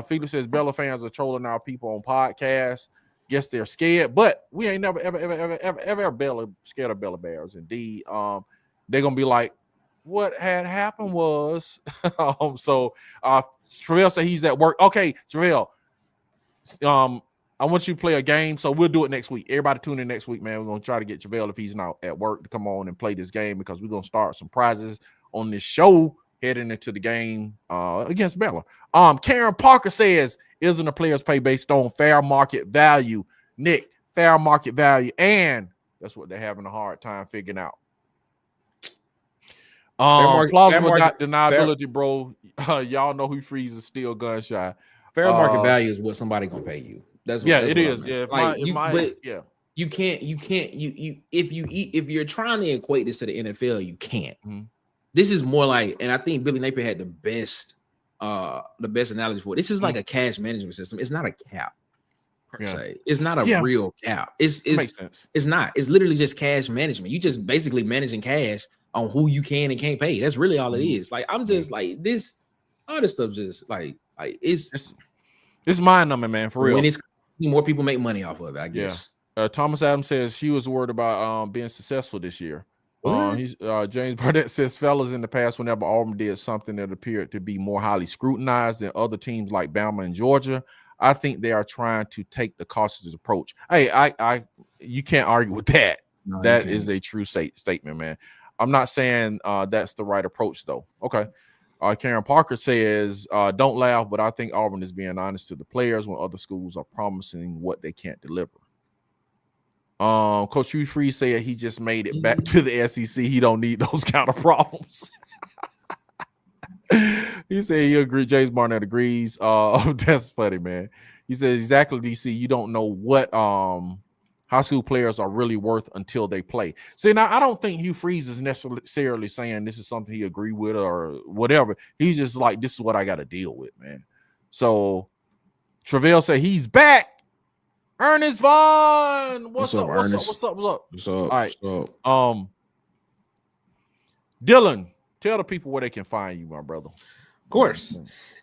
Felix says Baylor fans are trolling our people on podcasts. Guess they're scared, but we ain't never ever scared of Baylor Bears. Indeed, they're gonna be like, what had happened was, so Travell said he's at work. Okay, Travell, I want you to play a game, so we'll do it next week. Everybody tune in next week, man. We're gonna try to get Travell, if he's not at work, to come on and play this game, because we're gonna start some prizes on this show heading into the game against Baylor. Karen Parker says, isn't the players pay based on fair market value? Nick, fair market value, and that's what they're having a hard time figuring out. Plausible deniability, bro. Y'all know who freezes still gun shy. Fair market value is what somebody gonna pay you. That's what, it is. Yeah, you can't. If you're trying to equate this to the NFL, you can't. This is more like, and I think Billy Napier had the best analogy for it. This is like a cash management system. It's not a cap per se. It's not a real cap. Makes sense. It's not. It's literally just cash management. You just basically managing cash on who you can and can't pay. That's really all it is. Like, I'm just like this, all this stuff just like it's mind numbing, man, for real. When it's more people make money off of it, I guess. Thomas Adams says he was worried about being successful this year. James Burnett says, fellas, in the past, whenever Auburn did something that appeared to be more highly scrutinized than other teams like Bama and Georgia, I think they are trying to take the cautious approach. Hey, you can't argue with that. No, that is a true statement, man. I'm not saying that's the right approach, though. Okay. Karen Parker says, don't laugh, but I think Auburn is being honest to the players when other schools are promising what they can't deliver. Coach Hugh Freeze said he just made it back to the SEC. He don't need those kind of problems. He said he agreed. James Barnett agrees. That's funny, man. He says, exactly, DC. You don't know what high school players are really worth until they play. See, now I don't think Hugh Freeze is necessarily saying this is something he agree with or whatever. He's just like, this is what I got to deal with, man. So Travell said he's back. Ernest Vaughn, what's up? All right. Dylan, tell the people where they can find you, my brother. Of course.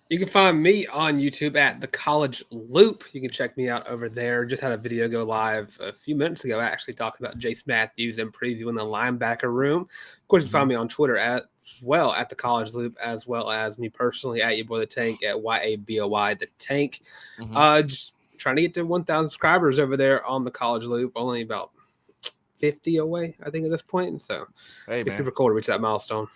You can find me on YouTube at the College Loop. You can check me out over there. Just had a video go live a few minutes ago, actually talking about Jace Matthews and previewing the linebacker room. Of course, you can find me on Twitter at the College Loop, as well as me personally at your boy the Tank at YABOY the Tank. Just trying to get to 1,000 subscribers over there on the College Loop. Only about 50 away, I think, at this point. And so it's super cool to reach that milestone.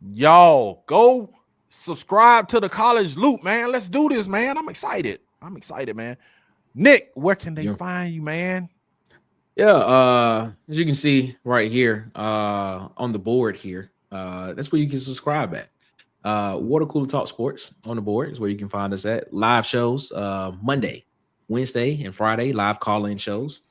Y'all go subscribe to the College Loop, man. Let's do this, man. I'm excited, man. Nick, where can they find you, man? As you can see right here on the board here, that's where you can subscribe at. Water Cooler Talk Sports on the board is where you can find us at. Live shows Monday, Wednesday, and Friday, live call-in shows.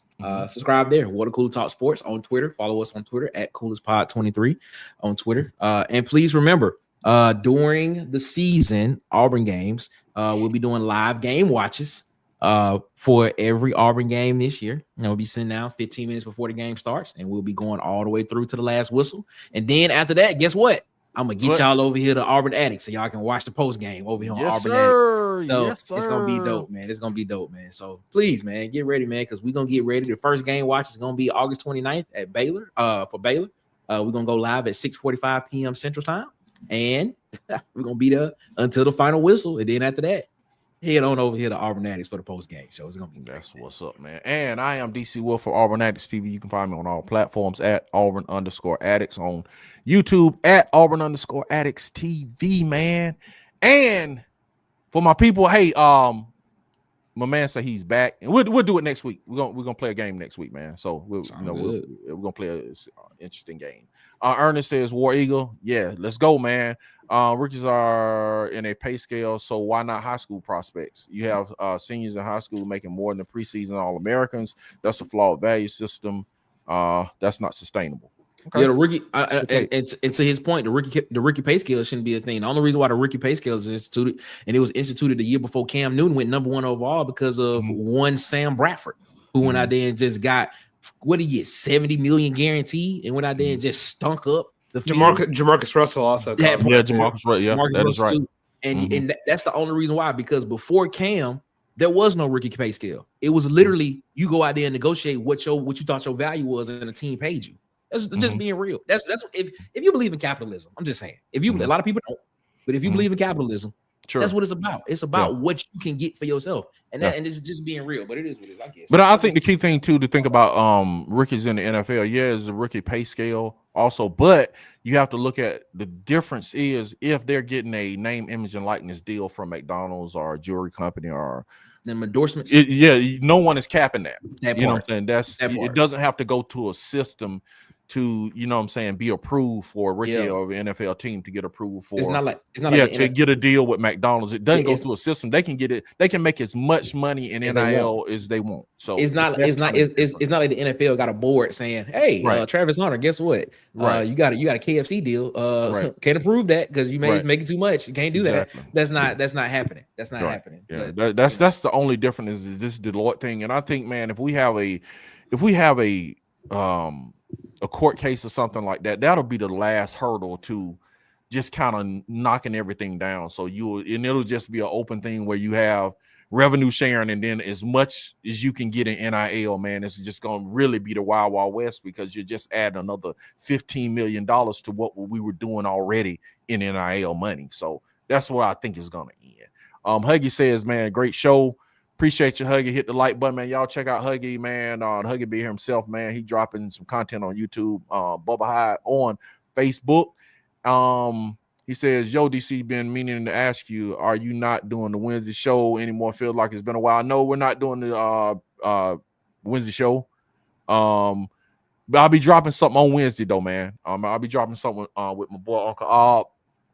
Subscribe there. Water Cooler Talk Sports on Twitter. Follow us on Twitter at CoolersPod23 on Twitter. And please remember, during the season, Auburn games, we'll be doing live game watches for every Auburn game this year. And we'll be sitting down 15 minutes before the game starts, and we'll be going all the way through to the last whistle. And then after that, guess what? I'm gonna get y'all over here to Auburn Addicts so y'all can watch the post game over here on Auburn Addicts. So it's gonna be dope, man. It's gonna be dope, man. So please, man, get ready, man, because we're gonna get ready. The first game watch is gonna be August 29th at Baylor. For Baylor, we're gonna go live at 6:45 p.m. Central Time, and we're gonna be there until the final whistle. And then after that, head on over here to Auburn Addicts for the post game show. It's gonna be that's what's up, man. And I am DC Wolf for Auburn Addicts TV. You can find me on all platforms at Auburn_Addicts, on YouTube at Auburn_Addicts-TV, man. And for my people, hey, my man said he's back, and we'll do it next week. We're gonna play a game next week, man. So we're gonna play an interesting game. Ernest says War Eagle. Yeah, let's go, man. Rookies are in a pay scale, so why not high school prospects? You have seniors in high school making more than the preseason All-Americans. That's a flawed value system. That's not sustainable. Okay. Yeah, the rookie, and to his point, the rookie pay scale shouldn't be a thing. The only reason why the rookie pay scale is instituted, and it was instituted the year before Cam Newton went #1 overall, because of one Sam Bradford, who went out there and just got, what did he get, 70 million guaranteed, and went out there and just stunk up the field. Jamarcus Russell also. Jamarcus Russell. Yeah, that is right. And that's the only reason why, because before Cam, there was no rookie pay scale. It was literally you go out there and negotiate what you thought your value was, and the team paid you. That's just being real. That's if you believe in capitalism. I'm just saying. If you a lot of people don't, but if you believe in capitalism, that's what it's about. It's about what you can get for yourself, and and it's just being real. But it is what it is, I guess. But I think the key thing too to think about rookies in the NFL, is a rookie pay scale also, but you have to look at the difference is if they're getting a name, image, and likeness deal from McDonald's or a jewelry company or them endorsements. No one is capping that. You know what I'm saying? It doesn't have to go to a system to, you know what I'm saying, be approved for a rookie or an NFL team to get approval for. It's not like to get a deal with McDonald's. It doesn't go through a system. They can get it. They can make as much money in NIL as they want. So it's not like the NFL got a board saying, "Hey, Travis Hunter, guess what? You got a KFC deal. Can't approve that because you making too much. You can't do that. That's not happening. That's not happening. Yeah, that's the only difference is this Deloitte thing. And I think, man, if we have a court case or something like that, that'll be the last hurdle to just kind of knocking everything down. So it'll just be an open thing where you have revenue sharing, and then as much as you can get in NIL, man, it's just going to really be the Wild Wild West, because you're just adding another $15 million to what we were doing already in NIL money. So that's what I think is going to end. Huggy says, man, great show. Appreciate you, Huggy. Hit the like button, man. Y'all check out Huggy, man. Huggy be here himself, man. He dropping some content on YouTube. Bubba Hyde on Facebook. He says, yo, DC, been meaning to ask you, are you not doing the Wednesday show anymore? Feel like it's been a while. No, we're not doing the Wednesday show. But I'll be dropping something on Wednesday, though, man. I'll be dropping something with my boy Uncle Ob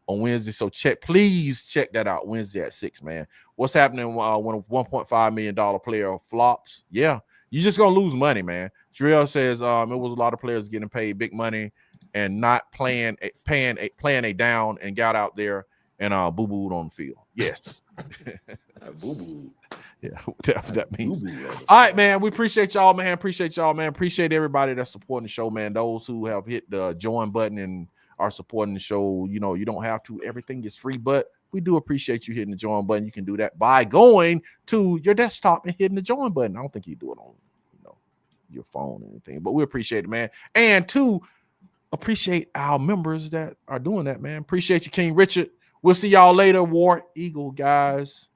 on Wednesday. So please check that out Wednesday at 6, man. What's happening when a $1.5 million player flops? Yeah, you're just gonna lose money, man. Jarrell says it was a lot of players getting paid big money and not playing a down and got out there and boo-booed on the field. Yes. Boo-boo. Yeah, whatever that means. All right, man. We appreciate y'all, man. Appreciate everybody that's supporting the show, man. Those who have hit the join button and are supporting the show. You know, you don't have to. Everything is free, but we do appreciate you hitting the join button. You can do that by going to your desktop and hitting the join button. I don't think you do it on, your phone or anything, but we appreciate it, man. And to appreciate our members that are doing that, man. Appreciate you, King Richard. We'll see y'all later. War Eagle, guys.